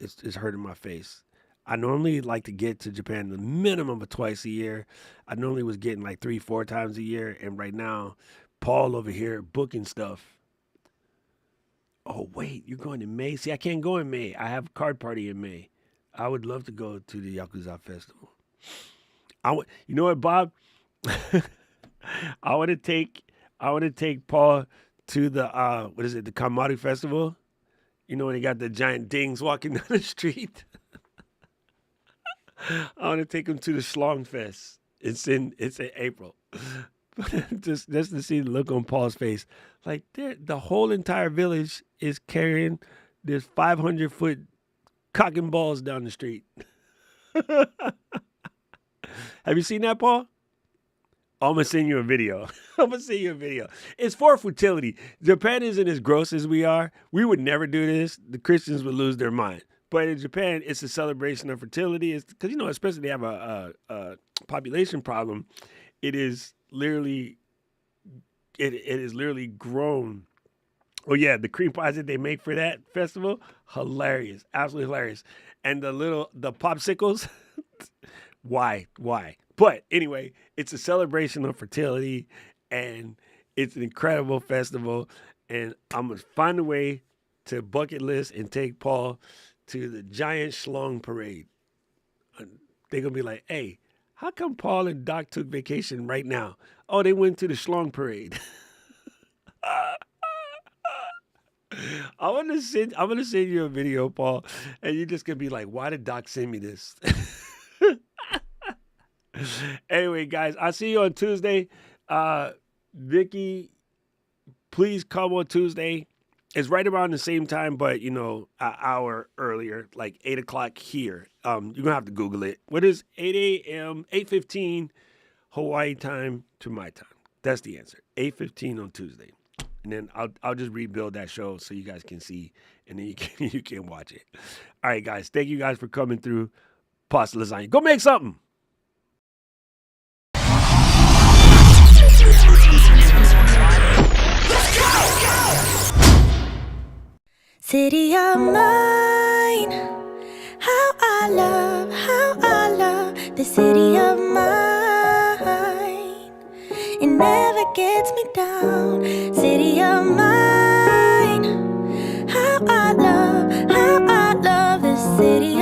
A: It's hurting my face. I normally like to get to Japan the minimum of twice a year. I normally was getting like 3-4 times a year, and right now, Paul over here booking stuff. Oh wait, you're going in May? See, I can't go in May. I have a card party in May. I would love to go to the Yakuza Festival. You know what, Bob? I want to take Paul to the the Kamari Festival. You know when they got the giant dings walking down the street. I want to take him to the Schlong Fest It's in April. just to see the look on Paul's face, like the whole entire village is carrying this 500-foot cock and balls down the street. Have you seen that, Paul? I'm gonna send you a video. It's for fertility. Japan isn't as gross as we are. We would never do this. The Christians would lose their mind. But in Japan, it's a celebration of fertility. It's because, especially they have a population problem. It is literally, it is literally grown. Oh yeah, the cream pies that they make for that festival, hilarious, absolutely hilarious. And the popsicles, why? But anyway, it's a celebration of fertility, and it's an incredible festival. And I'm gonna find a way to bucket list and take Paul to the giant schlong parade. They're gonna be like, "Hey, how come Paul and Doc took vacation right now? Oh, they went to the schlong parade." I'm gonna send you a video, Paul, and you're just gonna be like, "Why did Doc send me this?" Anyway, guys, I'll see you on Tuesday. Vicky, please come on Tuesday. It's right around the same time, but an hour earlier, like 8:00 here. You're gonna have to Google it. What is 8 a.m., 8:15 Hawaii time to my time? That's the answer. 8:15 on Tuesday. And then I'll just rebuild that show so you guys can see, and then you can watch it. All right, guys. Thank you guys for coming through Pasta Lasagna. Go make something.
E: City of mine, how I love the city of mine. It never gets me down. City of mine, how I love the city